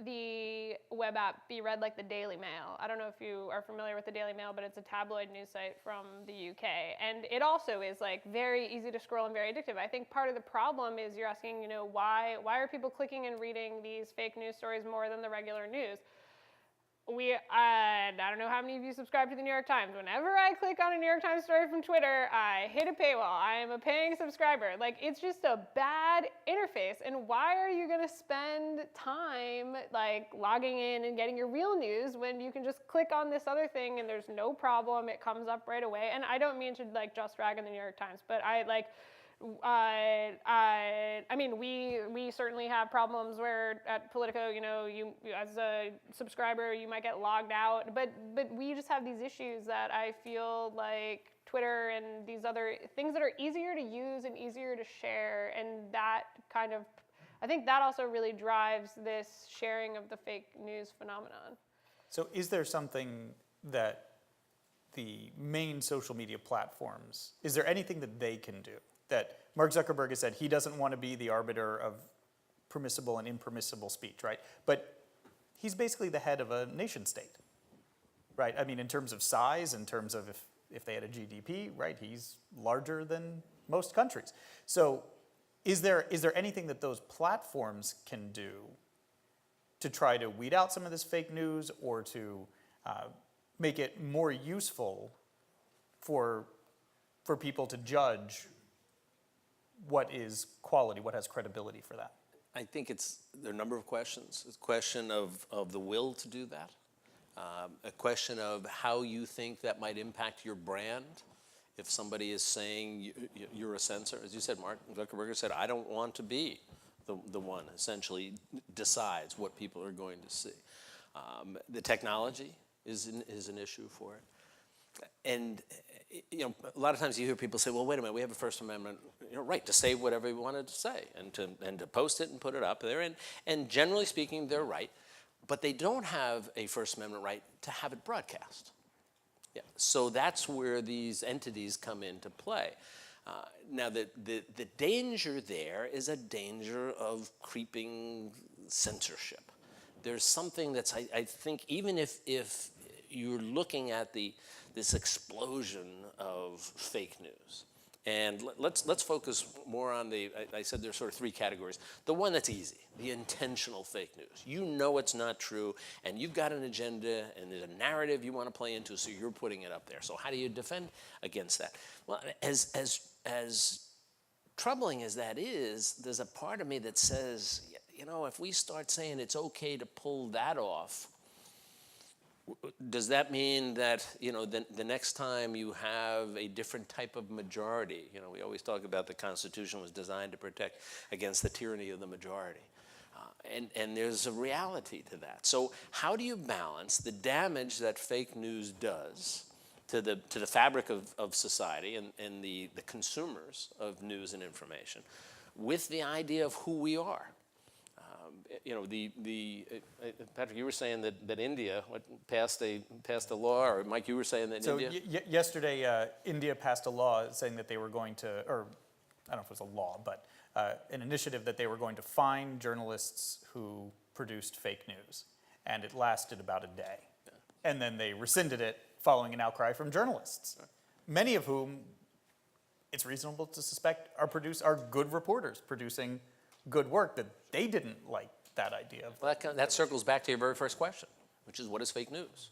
the web app be read like the Daily Mail. I don't know if you are familiar with the Daily Mail, but it's a tabloid news site from the UK. And it also is like very easy to scroll and very addictive. I think part of the problem is you're asking, why are people clicking and reading these fake news stories more than the regular news? I don't know how many of you subscribe to the New York Times. Whenever I click on a New York Times story from Twitter, I hit a paywall. I am a paying subscriber. Like, it's just a bad interface. And why are you going to spend time like logging in and getting your real news when you can just click on this other thing and there's no problem? It comes up right away. And I don't mean to like just rag on the New York Times, but we certainly have problems where at Politico, you as a subscriber, you might get logged out, but we just have these issues that I feel like Twitter and these other things that are easier to use and easier to share, and that I think that also really drives this sharing of the fake news phenomenon. So is there something that the main social media platforms, is there anything that they can do? That Mark Zuckerberg has said he doesn't want to be the arbiter of permissible and impermissible speech, right? But he's basically the head of a nation state, right? I mean, in terms of size, in terms of if they had a GDP, right? He's larger than most countries. So is there anything that those platforms can do to try to weed out some of this fake news, or to make it more useful for people to judge what is quality, what has credibility for that? I think there are a number of questions. It's a question of the will to do that, a question of how you think that might impact your brand. If somebody is saying you're a censor, as you said, Mark Zuckerberg said, I don't want to be the one essentially decides what people are going to see. The technology is an issue for it. And a lot of times you hear people say, well, wait a minute, we have a First Amendment right to say whatever we wanted to say and to post it and put it up there. And generally speaking, they're right. But they don't have a First Amendment right to have it broadcast. Yeah. So that's where these entities come into play. Now, the danger there is a danger of creeping censorship. There's something that's, I think, even if you're looking at the this explosion of fake news. And let's focus more on I said there's sort of three categories. The one that's easy, the intentional fake news. You know it's not true, and you've got an agenda, and there's a narrative you want to play into, so you're putting it up there. So how do you defend against that? Well, as troubling as that is, there's a part of me that says, you know, if we start saying it's okay to pull that off, does that mean that, you know, the next time you have a different type of majority, you know, we always talk about the Constitution was designed to protect against the tyranny of the majority. And there's a reality to that. So how do you balance the damage that fake news does to the fabric of society and the consumers of news and information with the idea of who we are? You know, Patrick, you were saying that India passed a law, or Mike, you were saying that So India? yesterday, India passed a law saying that they were going to, or I don't know if it was a law, but an initiative that they were going to fine journalists who produced fake news. And it lasted about a day. Yeah. And then they rescinded it following an outcry from journalists, many of whom it's reasonable to suspect are good reporters producing good work, that they didn't like that idea. Well, that circles back to your very first question, which is what is fake news?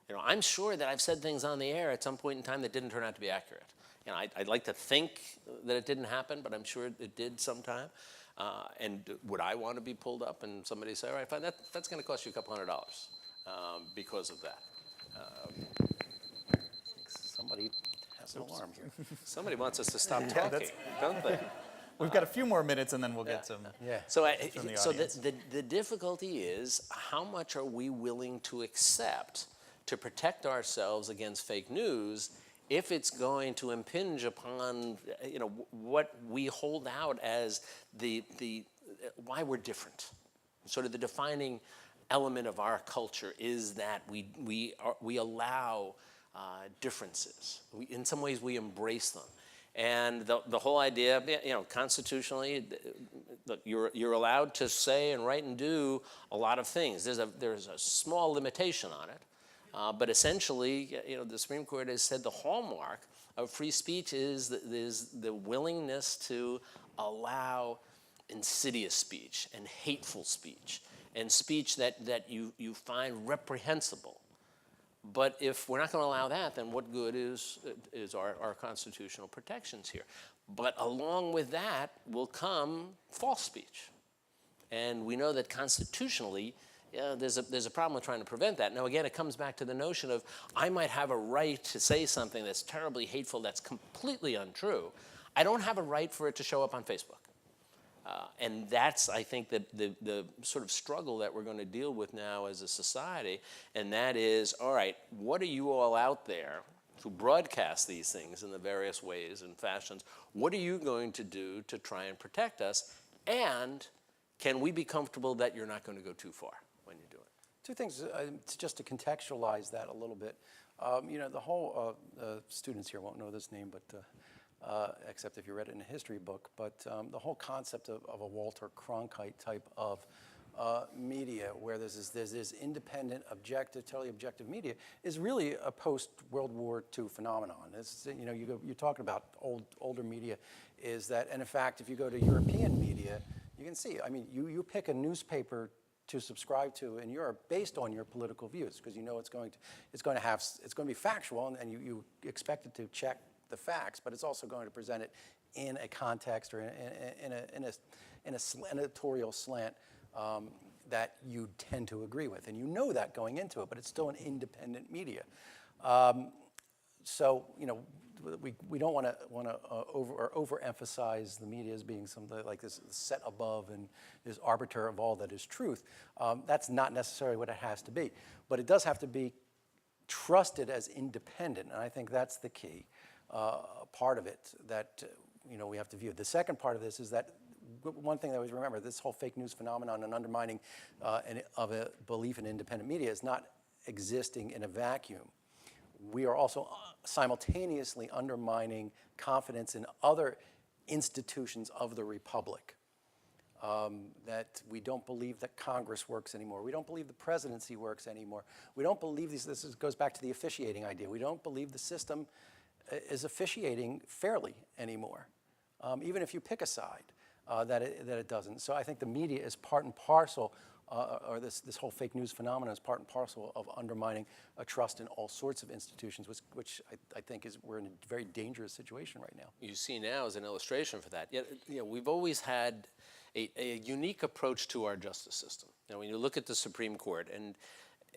You know, I'm sure that I've said things on the air at some point in time that didn't turn out to be accurate. You know, I'd like to think that it didn't happen, but I'm sure it did sometime. And would I want to be pulled up and somebody say, all right, fine, that's going to cost you a couple $100 because of that? Somebody has an alarm here. Somebody wants us to stop talking, don't they? We've got a few more minutes, and then we'll get some. Yeah. So, the the difficulty is, how much are we willing to accept to protect ourselves against fake news if it's going to impinge upon, you know, what we hold out as why we're different. Sort of the defining element of our culture is that we allow differences. In some ways, we embrace them. And the whole idea, you know, constitutionally, look, you're allowed to say and write and do a lot of things. There's a small limitation on it, but essentially, you know, the Supreme Court has said the hallmark of free speech is the willingness to allow insidious speech and hateful speech and speech that you find reprehensible. But if we're not going to allow that, then what good is our constitutional protections here? But along with that will come false speech. And we know that constitutionally, there's a problem with trying to prevent that. Now, again, it comes back to the notion of I might have a right to say something that's terribly hateful, that's completely untrue. I don't have a right for it to show up on Facebook. And that's, I think, the sort of struggle that we're going to deal with now as a society, and that is, all right, what are you all out there who broadcast these things in the various ways and fashions? What are you going to do to try and protect us? And can we be comfortable that you're not going to go too far when you do it? Two things, just to contextualize that a little bit. You know, the whole, students here won't know this name, but except if you read it in a history book, but the whole concept of a Walter Cronkite type of media, where there's this independent, objective, totally objective media, is really a post-World War II phenomenon. It's, you know, you're talking about older media, is that, and in fact, if you go to European media, you can see, I mean, you pick a newspaper to subscribe to in Europe based on your political views, because you know it's going to be factual, and you expect it to check the facts, but it's also going to present it in a context or in an editorial slant that you tend to agree with, and you know that going into it, but it's still an independent media. So you know, we don't want to overemphasize the media as being something like this set above and this arbiter of all that is truth. That's not necessarily what it has to be, but it does have to be trusted as independent, and I think that's the key part of it that you know we have to view. The second part of this is that one thing that I always remember: this whole fake news phenomenon and undermining of a belief in independent media is not existing in a vacuum. We are also simultaneously undermining confidence in other institutions of the republic. that we don't believe that Congress works anymore. We don't believe the presidency works anymore. We don't believe goes back to the officiating idea. We don't believe the system is officiating fairly anymore, even if you pick a side, that it doesn't. So I think the media is part and parcel, or this whole fake news phenomenon is part and parcel of undermining a trust in all sorts of institutions, which I think we're in a very dangerous situation right now. You see now as an illustration for that. Yet, we've always had a unique approach to our justice system. When you look at the Supreme Court,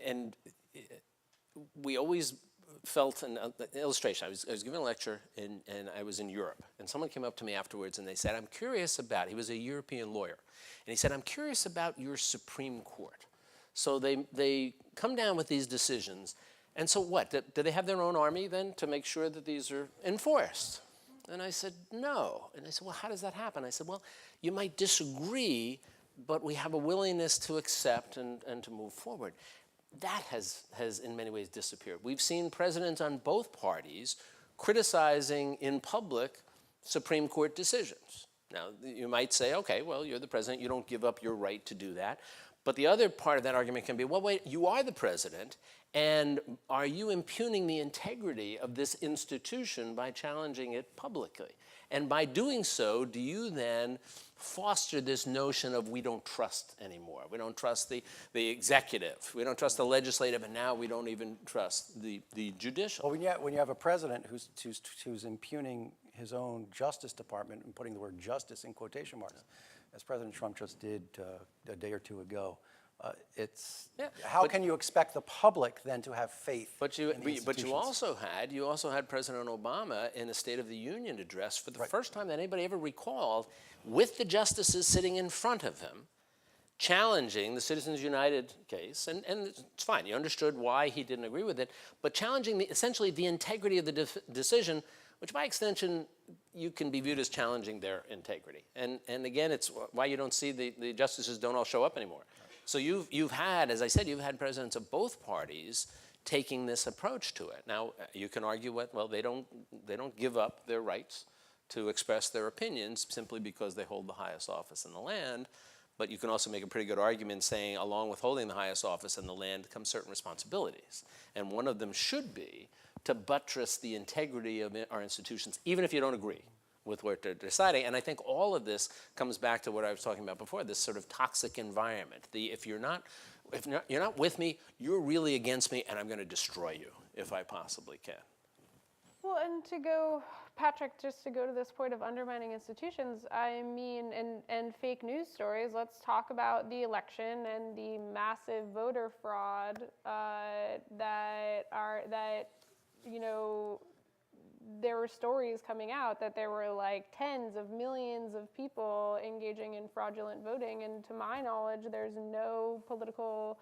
and we always felt an illustration. I was giving a lecture, and I was in Europe, and someone came up to me afterwards, and they said, I'm curious about, he was a European lawyer, and he said, I'm curious about your Supreme Court. So they come down with these decisions, and so what? Do they have their own army then to make sure that these are enforced? And I said, no. And they said, well, how does that happen? I said, well, you might disagree, but we have a willingness to accept and to move forward. That has in many ways disappeared. We've seen presidents on both parties criticizing in public Supreme Court decisions. Now, you might say, okay, well, you're the president, you don't give up your right to do that. But the other part of that argument can be, well, wait, you are the president, and are you impugning the integrity of this institution by challenging it publicly? And by doing so, do you then foster this notion of we don't trust anymore? We don't trust the executive, we don't trust the legislative, and now we don't even trust the judicial. Well, when you have a president who's impugning his own Justice Department and putting the word justice in quotation marks, as President Trump just did a day or two ago, how can you expect the public then to have faith? But you also had President Obama in a State of the Union address for the first time that anybody ever recalled, with the justices sitting in front of him, challenging the Citizens United case, and it's fine, you understood why he didn't agree with it, but challenging essentially the integrity of the decision, which by extension you can be viewed as challenging their integrity. And again, it's why you don't see the justices don't all show up anymore. So you've had, as I said, you've had presidents of both parties taking this approach to it. Now, you can argue, well, they don't give up their rights to express their opinions simply because they hold the highest office in the land, but you can also make a pretty good argument saying along with holding the highest office in the land come certain responsibilities. And one of them should be to buttress the integrity of our institutions, even if you don't agree with what they're deciding. And I think all of this comes back to what I was talking about before, this sort of toxic environment. If you're not with me, you're really against me, and I'm going to destroy you if I possibly can. Well, and to go, Patrick, just to go to this point of undermining institutions, I mean, and fake news stories, let's talk about the election and the massive voter fraud there were stories coming out that there were like tens of millions of people engaging in fraudulent voting, and to my knowledge, there's no political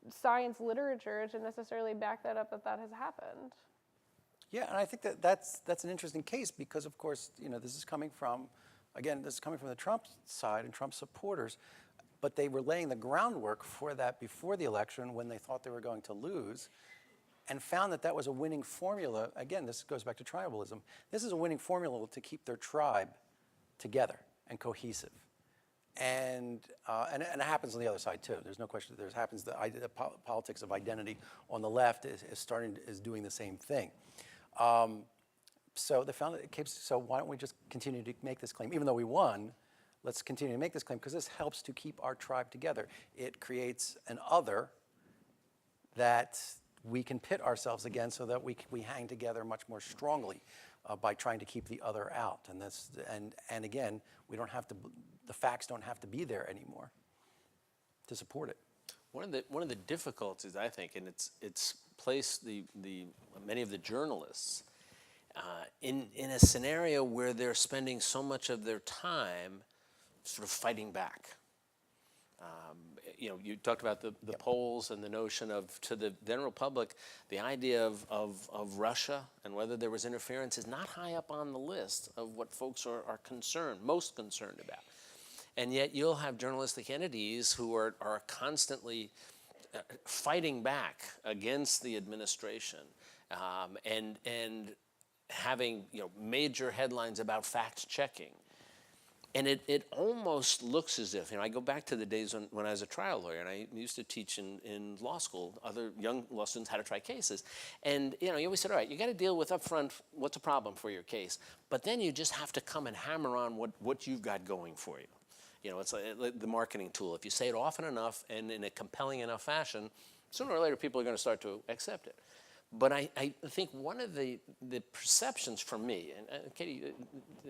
science literature to necessarily back that up that has happened. Yeah, and I think that's an interesting case because, of course, this is coming from the Trump side and Trump supporters, but they were laying the groundwork for that before the election when they thought they were going to lose, and found that was a winning formula. Again, this goes back to tribalism. This is a winning formula to keep their tribe together and cohesive. And it happens on the other side too. There's no question. The politics of identity on the left is doing the same thing. So they found that so why don't we just continue to make this claim? Even though we won, let's continue to make this claim because this helps to keep our tribe together. It creates an other that we can pit ourselves against so that we hang together much more strongly by trying to keep the other out. And again, we don't have to. The facts don't have to be there anymore to support it. One of the difficulties, I think, and it's placed many of the journalists in a scenario where they're spending so much of their time sort of fighting back. You talked about the polls and the notion of, to the general public, the idea of Russia and whether there was interference is not high up on the list of what folks are most concerned about. And yet you'll have journalistic entities who are constantly fighting back against the administration and having major headlines about fact checking. And it almost looks as if, I go back to the days when I was a trial lawyer, and I used to teach in law school, other young law students how to try cases. And, you always said, all right, you got to deal with upfront what's a problem for your case. But then you just have to come and hammer on what you've got going for you. It's like the marketing tool. If you say it often enough and in a compelling enough fashion, sooner or later people are going to start to accept it. But I think one of the perceptions for me, and Katie,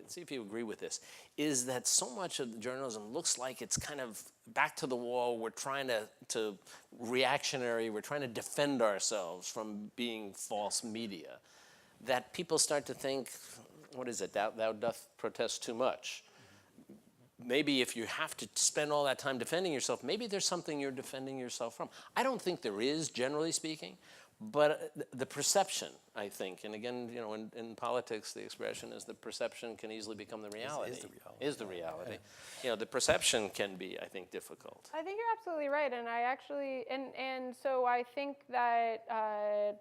see if you agree with this, is that so much of the journalism looks like it's kind of back to the wall. We're trying to reactionary. We're trying to defend ourselves from being false media. That people start to think, what is it, thou doth protest too much. Maybe if you have to spend all that time defending yourself, maybe there's something you're defending yourself from. I don't think there is, generally speaking. But the perception, I think, and again, in politics, the expression is the perception can easily become the reality. Is the reality. Yeah. The perception can be, I think, difficult. I think you're absolutely right, and I actually, and so I think that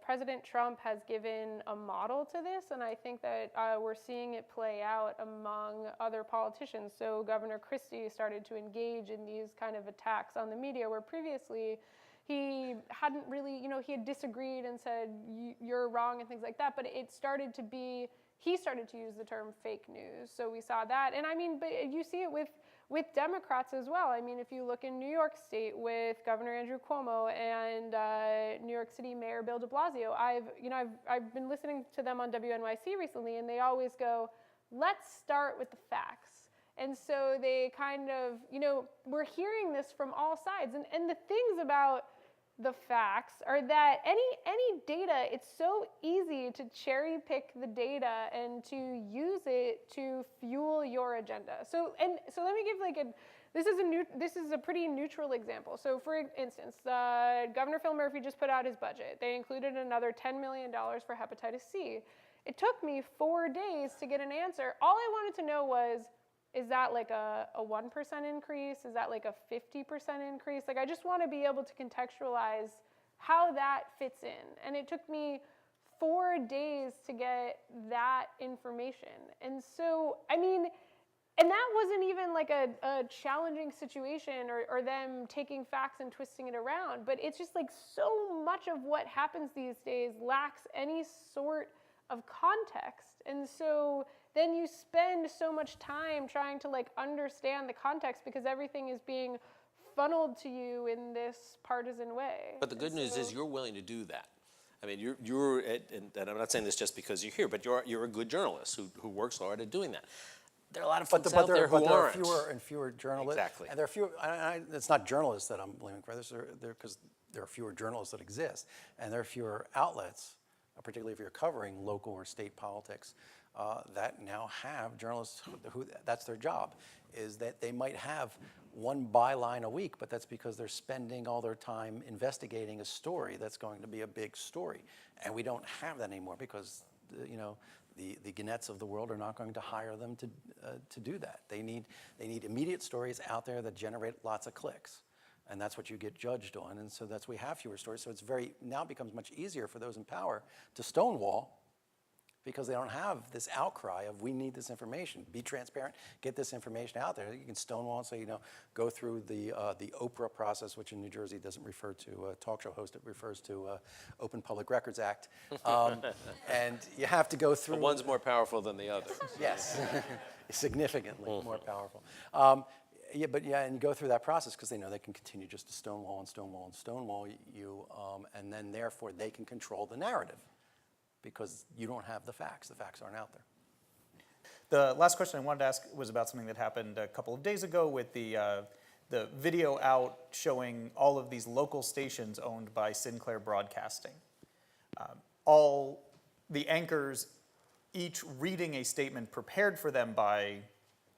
President Trump has given a model to this, and I think that we're seeing it play out among other politicians. So Governor Christie started to engage in these kind of attacks on the media, where previously he hadn't really, he had disagreed and said, you're wrong and things like that, but it started to be, he started to use the term fake news. So we saw that. And but you see it with Democrats as well. If you look in New York State with Governor Andrew Cuomo and New York City Mayor Bill de Blasio, I've been listening to them on WNYC recently, and they always go, let's start with the facts. And so they kind of, we're hearing this from all sides. And the things about the facts are that any data, it's so easy to cherry pick the data and to use it to fuel your agenda. So let me give this is a pretty neutral example. So for instance, Governor Phil Murphy just put out his budget. They included another $10 million for hepatitis C. It took me 4 days to get an answer. All I wanted to know was, is that like a 1% increase? Is that like a 50% increase? I just want to be able to contextualize how that fits in. And it took me 4 days to get that information. And so, and that wasn't even like a challenging situation or them taking facts and twisting it around. But it's just like so much of what happens these days lacks any sort of context. And so then you spend so much time trying to understand the context because everything is being funneled to you in this partisan way. But the good news is you're willing to do that. You're and I'm not saying this just because you're here, but you're a good journalist who works hard at doing that. There are a lot of folks out there who aren't. But there are fewer and fewer journalists. Exactly. And there are fewer, it's not journalists that I'm blaming for this, because there are fewer journalists that exist, and there are fewer outlets, particularly if you're covering local or state politics, that now have journalists who that's their job, is that they might have one byline a week, but that's because they're spending all their time investigating a story that's going to be a big story. And we don't have that anymore because, the Gannett's of the world are not going to hire them to do that. They need immediate stories out there that generate lots of clicks. And that's what you get judged on. And so we have fewer stories. So now it becomes much easier for those in power to stonewall because they don't have this outcry of, we need this information. Be transparent, get this information out there. You can stonewall and say, go through the Oprah process, which in New Jersey doesn't refer to a talk show host, it refers to Open Public Records Act. And you have to go through. But one's more powerful than the other. Yes, significantly more powerful. And you go through that process because they know they can continue just to stonewall and stonewall and stonewall you, and then therefore they can control the narrative because you don't have the facts. The facts aren't out there. The last question I wanted to ask was about something that happened a couple of days ago with the video out showing all of these local stations owned by Sinclair Broadcasting. All the anchors each reading a statement prepared for them by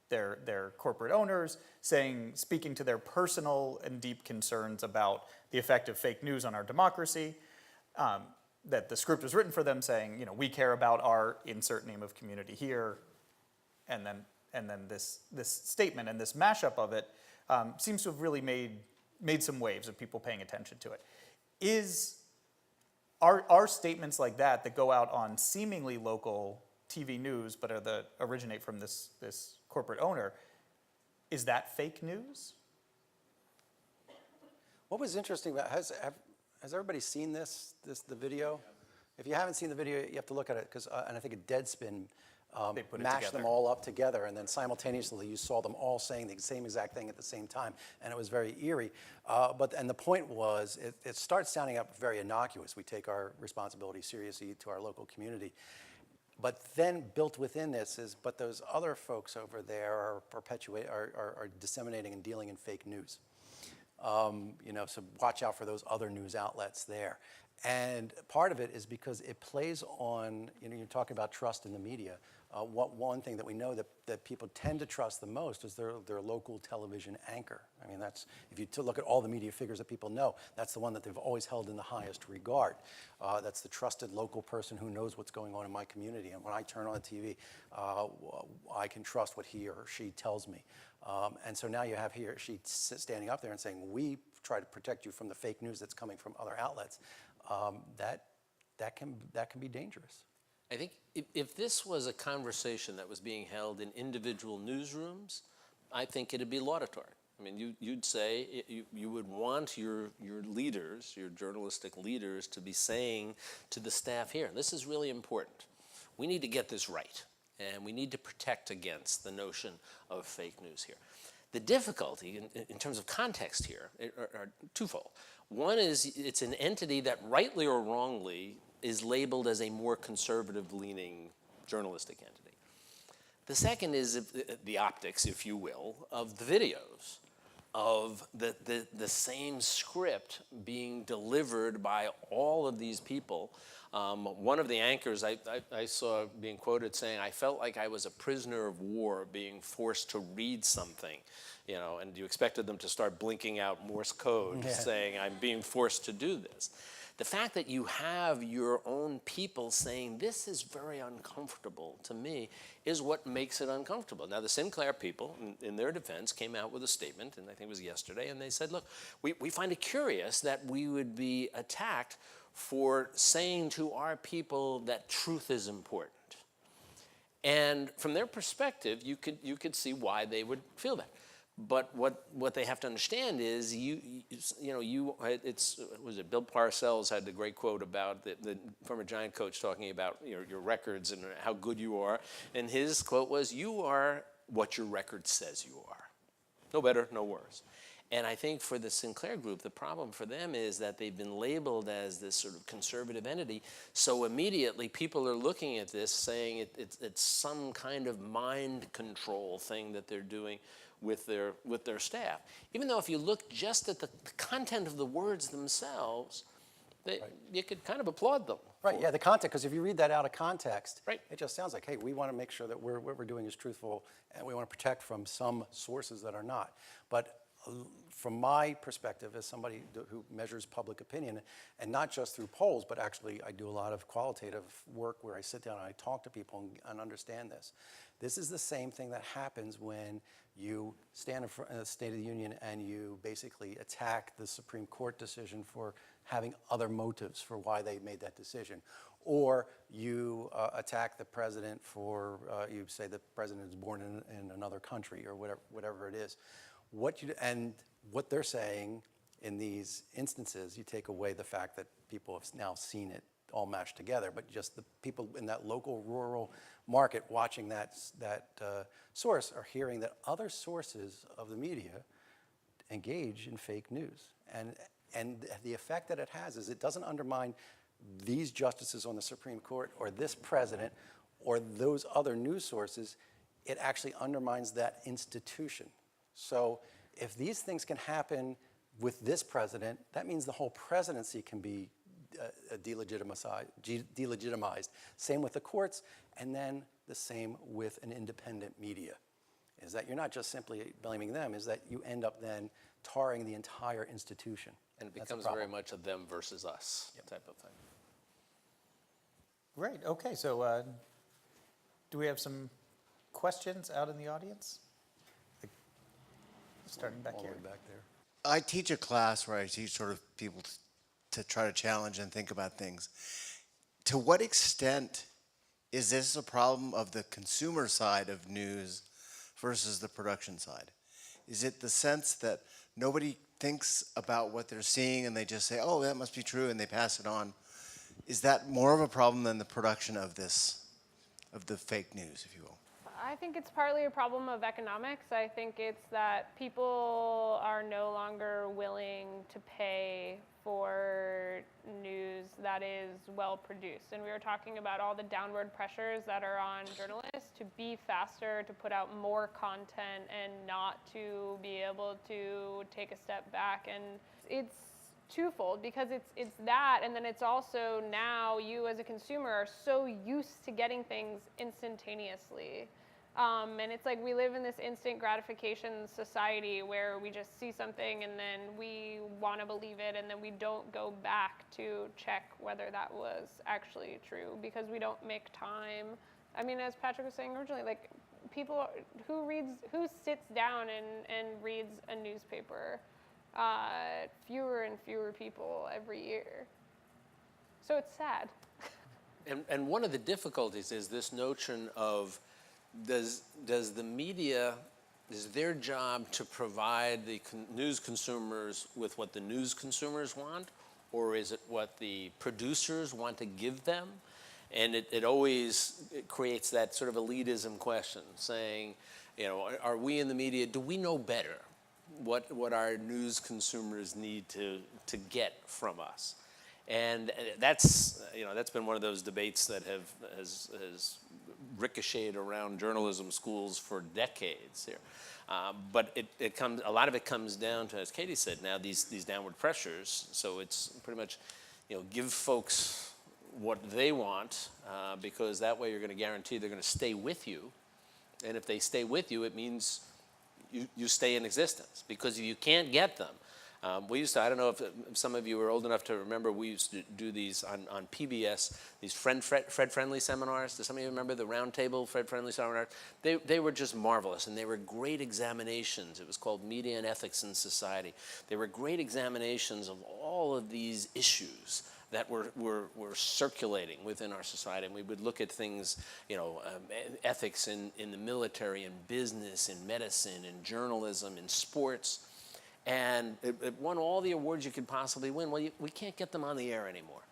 their corporate owners, speaking to their personal and deep concerns about the effect of fake news on our democracy. That the script was written for them, saying, we care about our insert name of community here, and then this statement and this mashup of it seems to have really made some waves of people paying attention to it. Are statements like that go out on seemingly local TV news, but originate from this corporate owner, Is that fake news? What was interesting about, has everybody seen the video? If you haven't seen the video, you have to look at it, because, and I think a Deadspin They put it mashed them together. all up together, and then simultaneously you saw them all saying the same exact thing at the same time, and it was very eerie. And the point was, it starts sounding up very innocuous. We take our responsibility seriously to our local community. But then built within this is, but those other folks over there are disseminating and dealing in fake news. So watch out for those other news outlets there. And part of it is because it plays on, you're talking about trust in the media. One thing that we know that people tend to trust the most is their local television anchor. I mean, that's, if you look at all the media figures that people know, that's the one that they've always held in the highest regard. That's the trusted local person who knows what's going on in my community. And when I turn on the TV, I can trust what he or she tells me. And so now you have she standing up there and saying, we try to protect you from the fake news that's coming from other outlets. That can be dangerous. I think if this was a conversation that was being held in individual newsrooms, I think it'd be laudatory. I mean, you'd say you would want your leaders, your journalistic leaders, to be saying to the staff here, this is really important. We need to get this right, and we need to protect against the notion of fake news here. The difficulty in terms of context here are twofold. One is it's an entity that rightly or wrongly is labeled as a more conservative-leaning journalistic entity. The second is the optics, if you will, of the videos, of the same script being delivered by all of these people. One of the anchors I saw being quoted saying, I felt like I was a prisoner of war being forced to read something, and you expected them to start blinking out Morse code saying, I'm being forced to do this. The fact that you have your own people saying, this is very uncomfortable to me, is what makes it uncomfortable. Now, the Sinclair people, in their defense, came out with a statement, and I think it was yesterday, and they said, look, we find it curious that we would be attacked for saying to our people that truth is important. And from their perspective, you could see why they would feel that. But what they have to understand is was it Bill Parcells had the great quote about the former Giant coach talking about your records and how good you are, and his quote was, you are what your record says you are. No better, no worse. And I think for the Sinclair group, the problem for them is that they've been labeled as this sort of conservative entity, so immediately people are looking at this saying it's some kind of mind control thing that they're doing with their staff. Even though if you look just at the content of the words themselves, you could kind of applaud them. Right, yeah, the context, because if you read that out of context, Right. it just sounds like, hey, we want to make sure that what we're doing is truthful, and we want to protect from some sources that are not. But from my perspective as somebody who measures public opinion, and not just through polls, but actually I do a lot of qualitative work where I sit down and I talk to people and understand this. This is the same thing that happens when you stand in front of the State of the Union and you basically attack the Supreme Court decision for having other motives for why they made that decision. Or you attack the president for, you say the president is born in another country or whatever it is. What they're saying in these instances, you take away the fact that people have now seen it all mashed together, but just the people in that local rural market watching that source are hearing that other sources of the media engage in fake news. And the effect that it has is it doesn't undermine these justices on the Supreme Court or this president or those other news sources. It actually undermines that institution. So if these things can happen with this president, that means the whole presidency can be delegitimized. Same with the courts, and then the same with an independent media. Is that you're not just simply blaming them, is that you end up then tarring the entire institution. And it becomes very much a them versus us type of thing. Great, okay, so do we have some questions out in the audience? Starting back All the here. way back there. I teach a class where I teach sort of people to try to challenge and think about things. To what extent is this a problem of the consumer side of news versus the production side? Is it the sense that nobody thinks about what they're seeing and they just say, oh, that must be true, and they pass it on? Is that more of a problem than the production of the fake news, if you will? I think it's partly a problem of economics. I think it's that people are no longer willing to pay for news that is well produced. And we were talking about all the downward pressures that are on journalists to be faster, to put out more content, and not to be able to take a step back. And it's twofold, because it's that, and then it's also now you as a consumer are so used to getting things instantaneously. And it's like we live in this instant gratification society where we just see something and then we want to believe it, and then we don't go back to check whether that was actually true because we don't make time. I mean, as Patrick was saying originally, like people who sits down and reads a newspaper? Fewer and fewer people every year. So it's sad. And one of the difficulties is this notion of does the media, is their job to provide the news consumers with what the news consumers want, or is it what the producers want to give them? And it always creates that sort of elitism question, saying, are we in the media, do we know better what our news consumers need to get from us? And that's been one of those debates that has ricocheted around journalism schools for decades here. But a lot of it comes down to, as Katie said, now these downward pressures. So it's pretty much, give folks what they want, because that way you're going to guarantee they're going to stay with you. And if they stay with you, it means you stay in existence. Because if you can't get them, we used to, I don't know if some of you are old enough to remember, we used to do these on PBS, these Fred-friendly seminars. Does some of you remember the roundtable Fred-friendly seminars? They were just marvelous, and they were great examinations. It was called Media and Ethics in Society. They were great examinations of all of these issues that were circulating within our society. And we would look at things, ethics in the military, in business, in medicine, in journalism, in sports. And it won all the awards you could possibly win. Well, we can't get them on the air anymore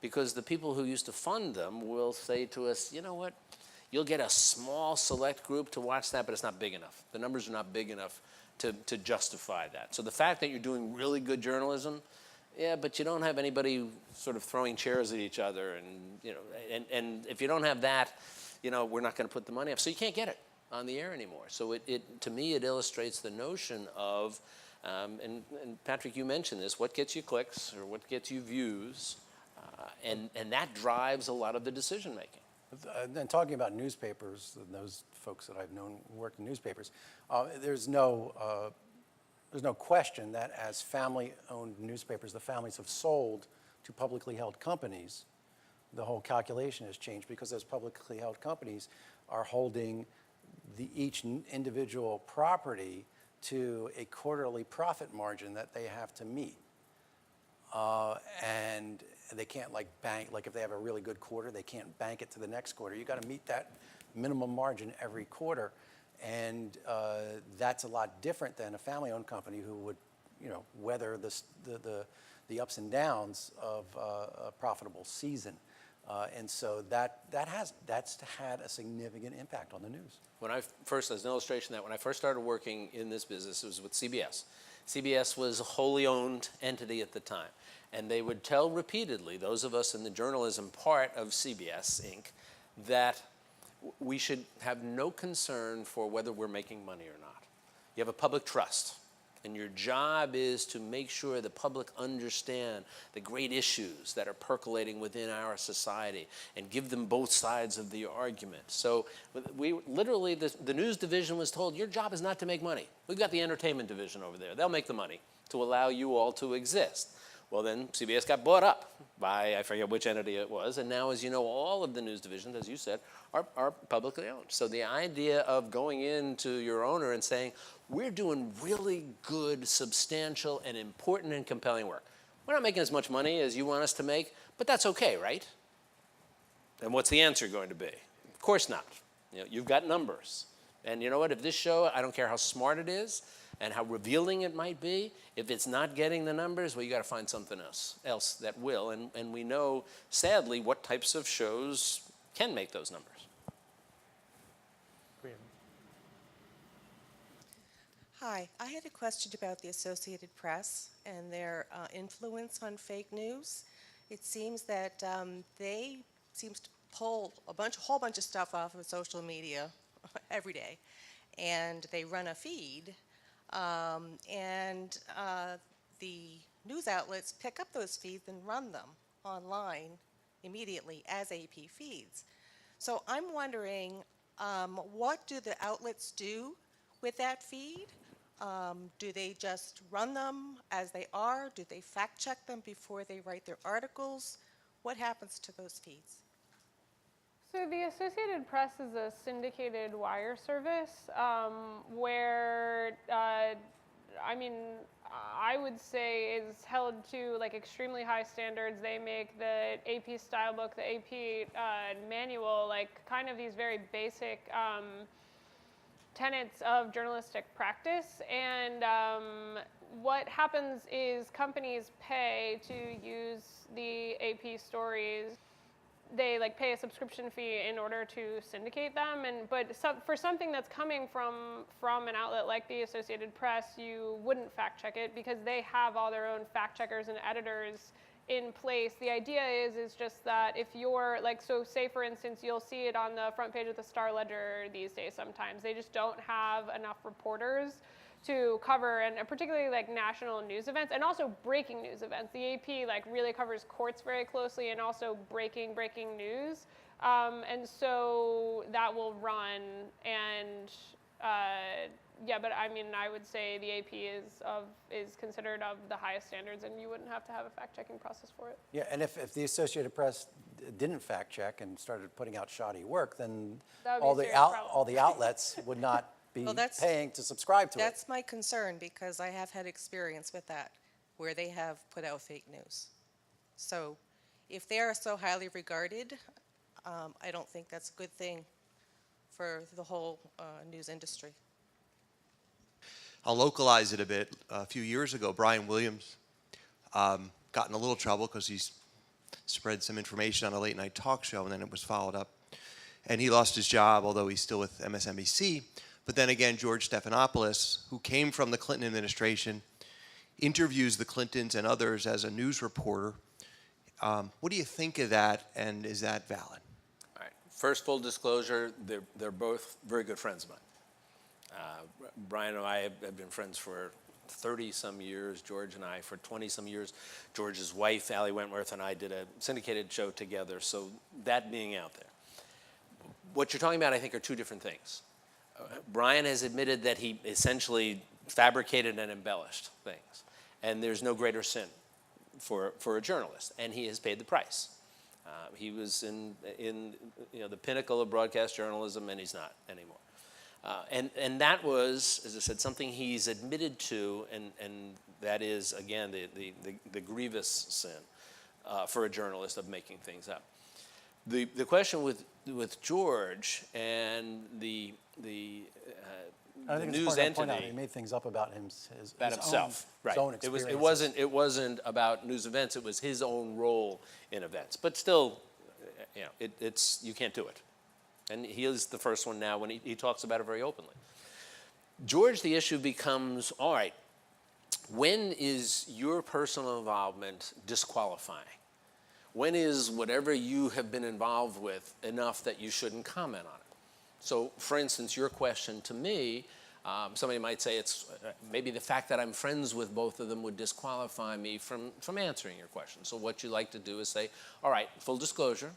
because the people who used to fund them will say to us, you know what, you'll get a small select group to watch that, but it's not big enough. The numbers are not big enough to justify that. So the fact that you're doing really good journalism, yeah, but you don't have anybody sort of throwing chairs at each other, and if you don't have that, we're not going to put the money up. So you can't get it on the air anymore. So to me, it illustrates the notion of, and Patrick, you mentioned this, what gets you clicks or what gets you views, and that drives a lot of the decision making. And talking about newspapers, and those folks that I've known who work in newspapers, there's no question that as family-owned newspapers, the families have sold to publicly held companies, the whole calculation has changed because those publicly held companies are holding each individual property to a quarterly profit margin that they have to meet. And they can't bank, if they have a really good quarter, they can't bank it to the next quarter. You got to meet that minimum margin every quarter. And that's a lot different than a family-owned company who would, weather the ups and downs of a profitable season. And so that's had a significant impact on the news. As an illustration that when I first started working in this business, it was with CBS. CBS was a wholly owned entity at the time. And they would tell repeatedly, those of us in the journalism part of CBS Inc., that we should have no concern for whether we're making money or not. You have a public trust, and your job is to make sure the public understand the great issues that are percolating within our society and give them both sides of the argument. So we literally, the news division was told, your job is not to make money. We've got the entertainment division over there. They'll make the money to allow you all to exist. Well, then CBS got bought up by, I forget which entity it was, and now, as you know, all of the news divisions, as you said, are publicly owned. So the idea of going into your owner and saying, we're doing really good, substantial, and important and compelling work. We're not making as much money as you want us to make, but that's okay, right? And what's the answer going to be? Of course not. You've got numbers. And you know what? If this show, I don't care how smart it is, and how revealing it might be. If it's not getting the numbers, well, you got to find something else that will. And we know, sadly, what types of shows can make those numbers. Hi, I had a question about the Associated Press and their influence on fake news. It seems that they seem to pull a whole bunch of stuff off of social media every day, and they run a feed, and the news outlets pick up those feeds and run them online immediately as AP feeds. So I'm wondering, what do the outlets do with that feed? Do they just run them as they are? Do they fact check them before they write their articles? What happens to those feeds? So the Associated Press is a syndicated wire service where, I mean, I would say is held to like extremely high standards. They make the AP style book, the AP manual, like kind of these very basic tenets of journalistic practice. And what happens is companies pay to use the AP stories. They like pay a subscription fee in order to syndicate them, but for something that's coming from an outlet like the Associated Press, you wouldn't fact check it because they have all their own fact checkers and editors in place. The idea is just that if you're like, so say for instance, you'll see it on the front page of the Star Ledger these days sometimes. They just don't have enough reporters to cover, and particularly like national news events and also breaking news events. The AP like really covers courts very closely and also breaking news. And so that will run, and yeah, but I mean, I would say the AP is considered of the highest standards, and you wouldn't have to have a fact-checking process for it. Yeah, and if the Associated Press didn't fact check and started putting out shoddy work, then all the outlets would not be paying to subscribe to it. That's my concern, because I have had experience with that, where they have put out fake news. So if they are so highly regarded, I don't think that's a good thing for the whole news industry. I'll localize it a bit. A few years ago, Brian Williams got in a little trouble because he spread some information on a late night talk show, and then it was followed up. And he lost his job, although he's still with MSNBC. But then again, George Stephanopoulos, who came from the Clinton administration, interviews the Clintons and others as a news reporter. What do you think of that, and is that valid? All right. First, full disclosure, they're both very good friends of mine. Brian and I have been friends for 30-some years, George and I for 20-some years. George's wife, Allie Wentworth, and I did a syndicated show together, so that being out there. What you're talking about, I think, are two different things. Brian has admitted that he essentially fabricated and embellished things, and there's no greater sin for a journalist, and he has paid the price. He was in the pinnacle of broadcast journalism, and he's not anymore. And that was, as I said, something he's admitted to, and that is, again, the grievous sin for a journalist of making things up. The question with George and the news entity, he made things up about himself, right? His own experiences. It wasn't about news events. It was his own role in events. But still, you can't do it. And he is the first one now when he talks about it very openly. George, the issue becomes, all right, when is your personal involvement disqualifying? When is whatever you have been involved with enough that you shouldn't comment on it? So, for instance, your question to me, somebody might say it's maybe the fact that I'm friends with both of them would disqualify me from answering your question. So what you like to do is say, all right, full disclosure,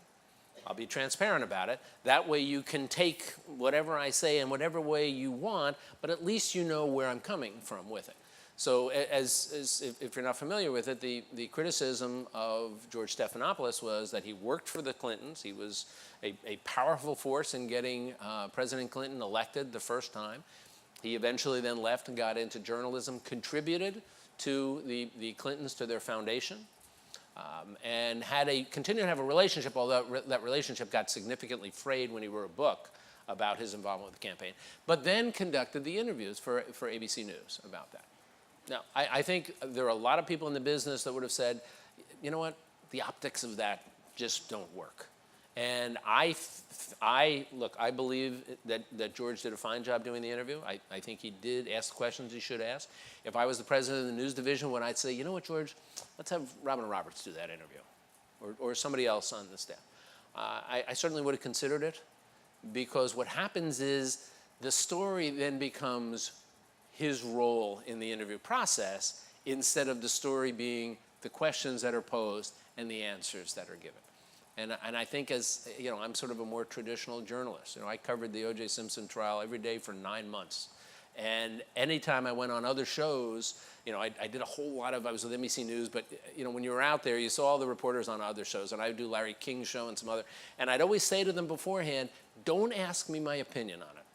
I'll be transparent about it. That way you can take whatever I say in whatever way you want, but at least you know where I'm coming from with it. So if you're not familiar with it, the criticism of George Stephanopoulos was that he worked for the Clintons. He was a powerful force in getting President Clinton elected the first time. He eventually then left and got into journalism, contributed to the Clintons, to their foundation, and continued to have a relationship, although that relationship got significantly frayed when he wrote a book about his involvement with the campaign, but then conducted the interviews for ABC News about that. Now, I think there are a lot of people in the business that would have said, you know what, the optics of that just don't work. And I believe that George did a fine job doing the interview. I think he did ask the questions he should ask. If I was the president of the news division, when I'd say, you know what, George, let's have Robin Roberts do that interview, or somebody else on the staff. I certainly would have considered it, because what happens is the story then becomes his role in the interview process, instead of the story being the questions that are posed and the answers that are given. And I think, as you know, I'm sort of a more traditional journalist. You know, I covered the O.J. Simpson trial every day for 9 months. And anytime I went on other shows, you know, I did a whole lot of, I was with NBC News, but, you know, when you were out there, you saw all the reporters on other shows, and I would do Larry King's show and some other, and I'd always say to them beforehand, don't ask me my opinion on it,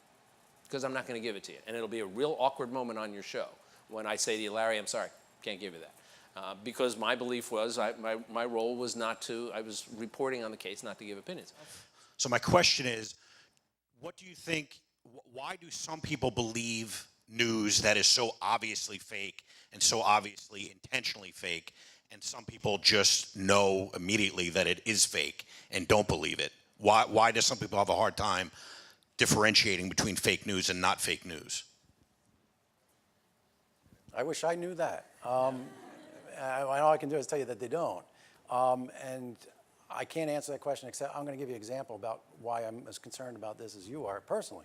because I'm not going to give it to you. And it'll be a real awkward moment on your show when I say to you, Larry, I'm sorry, can't give you that. Because my belief was, my role was not to, I was reporting on the case, not to give opinions. So my question is, what do you think, why do some people believe news that is so obviously fake and so obviously intentionally fake, and some people just know immediately that it is fake and don't believe it? Why do some people have a hard time differentiating between fake news and not fake news? I wish I knew that. All I can do is tell you that they don't. And I can't answer that question, except I'm going to give you an example about why I'm as concerned about this as you are personally.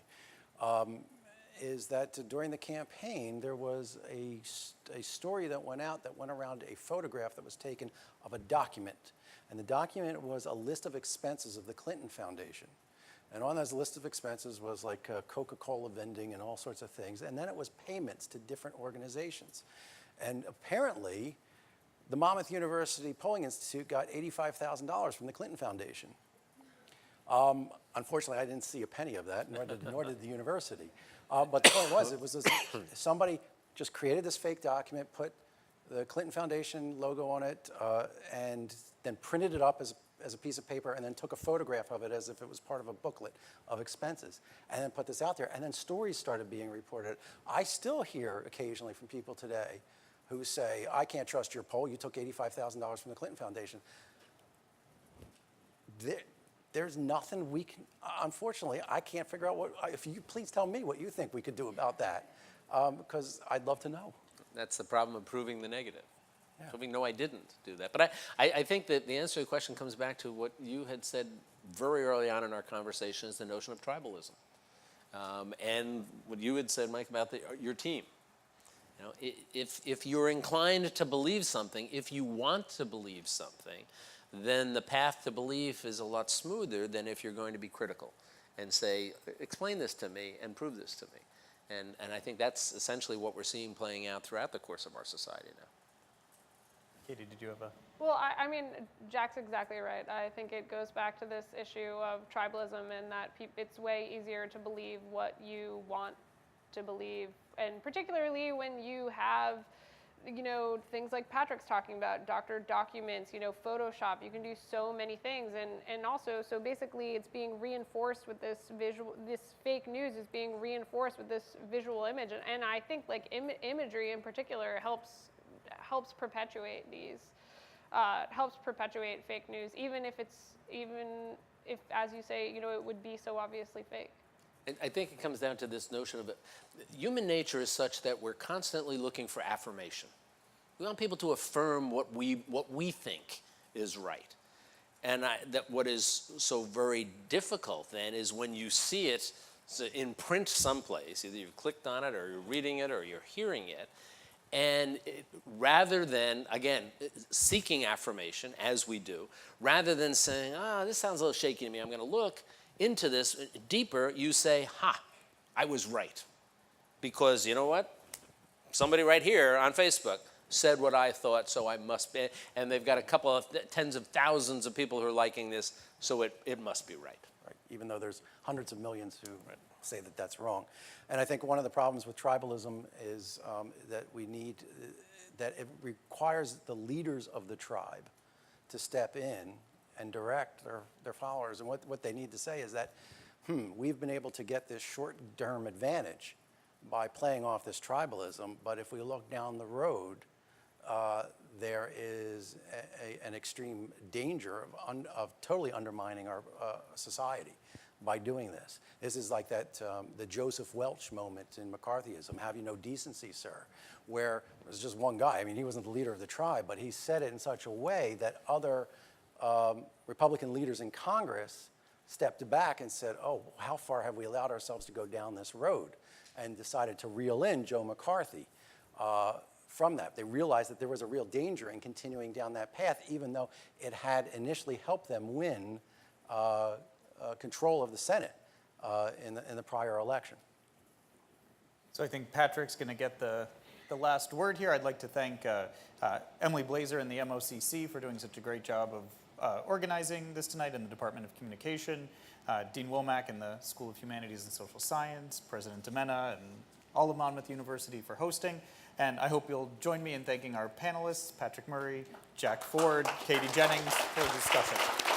Is that during the campaign, there was a story that went out that went around a photograph that was taken of a document. And the document was a list of expenses of the Clinton Foundation. And on those list of expenses was like Coca-Cola vending and all sorts of things. And then it was payments to different organizations. And apparently, the Monmouth University Polling Institute got $85,000 from the Clinton Foundation. Unfortunately, I didn't see a penny of that, nor did the university. But the point was, somebody just created this fake document, put the Clinton Foundation logo on it, and then printed it up as a piece of paper, and then took a photograph of it as if it was part of a booklet of expenses, and then put this out there. And then stories started being reported. I still hear occasionally from people today who say, I can't trust your poll, you took $85,000 from the Clinton Foundation. There's nothing we can, unfortunately, I can't figure out if you please tell me what you think we could do about that, because I'd love to know. That's the problem of proving the negative. Yeah. Proving, no, I didn't do that. But I think that the answer to the question comes back to what you had said very early on in our conversation, is the notion of tribalism. And what you had said, Mike, about your team. You know, if you're inclined to believe something, if you want to believe something, then the path to belief is a lot smoother than if you're going to be critical and say, explain this to me and prove this to me. And I think that's essentially what we're seeing playing out throughout the course of our society now. Katie, did you have a... Well, I mean, Jack's exactly right. I think it goes back to this issue of tribalism, and that it's way easier to believe what you want to believe, and particularly when you have, you know, things like Patrick's talking about, doctored documents, you know, Photoshop. You can do so many things, and also, so basically, it's being reinforced with this fake news is being reinforced with this visual image, and I think like imagery in particular helps perpetuate these, helps perpetuate fake news, even if, as you say, you know, it would be so obviously fake. I think it comes down to this notion of human nature is such that we're constantly looking for affirmation. We want people to affirm what we think is right. And that what is so very difficult then is when you see it in print someplace, either you've clicked on it or you're reading it or you're hearing it, and rather than, again, seeking affirmation, as we do, rather than saying, this sounds a little shaky to me, I'm going to look into this deeper, you say, I was right. Because you know what? Somebody right here on Facebook said what I thought, so I must be. And they've got a couple of tens of thousands of people who are liking this, so it must be right. Right, even though there's hundreds of millions who say that that's wrong. And I think one of the problems with tribalism is that it requires the leaders of the tribe to step in and direct their followers. And what they need to say is that we've been able to get this short-term advantage by playing off this tribalism, but if we look down the road, there is an extreme danger of totally undermining our society by doing this. This is like that, the Joseph Welch moment in McCarthyism, have you no decency, sir? Where it was just one guy. I mean, he wasn't the leader of the tribe, but he said it in such a way that other Republican leaders in Congress stepped back and said, oh, how far have we allowed ourselves to go down this road? And decided to reel in Joe McCarthy from that. They realized that there was a real danger in continuing down that path, even though it had initially helped them win control of the Senate in the prior election. So I think Patrick's going to get the last word here. I'd like to thank Emily Blazer and the MOCC for doing such a great job of organizing this tonight, in the Department of Communication, Dean Womack and the School of Humanities and Social Science, President Demena, and all of Monmouth University for hosting. And I hope you'll join me in thanking our panelists, Patrick Murray, Jack Ford, Katie Jennings, for the discussion.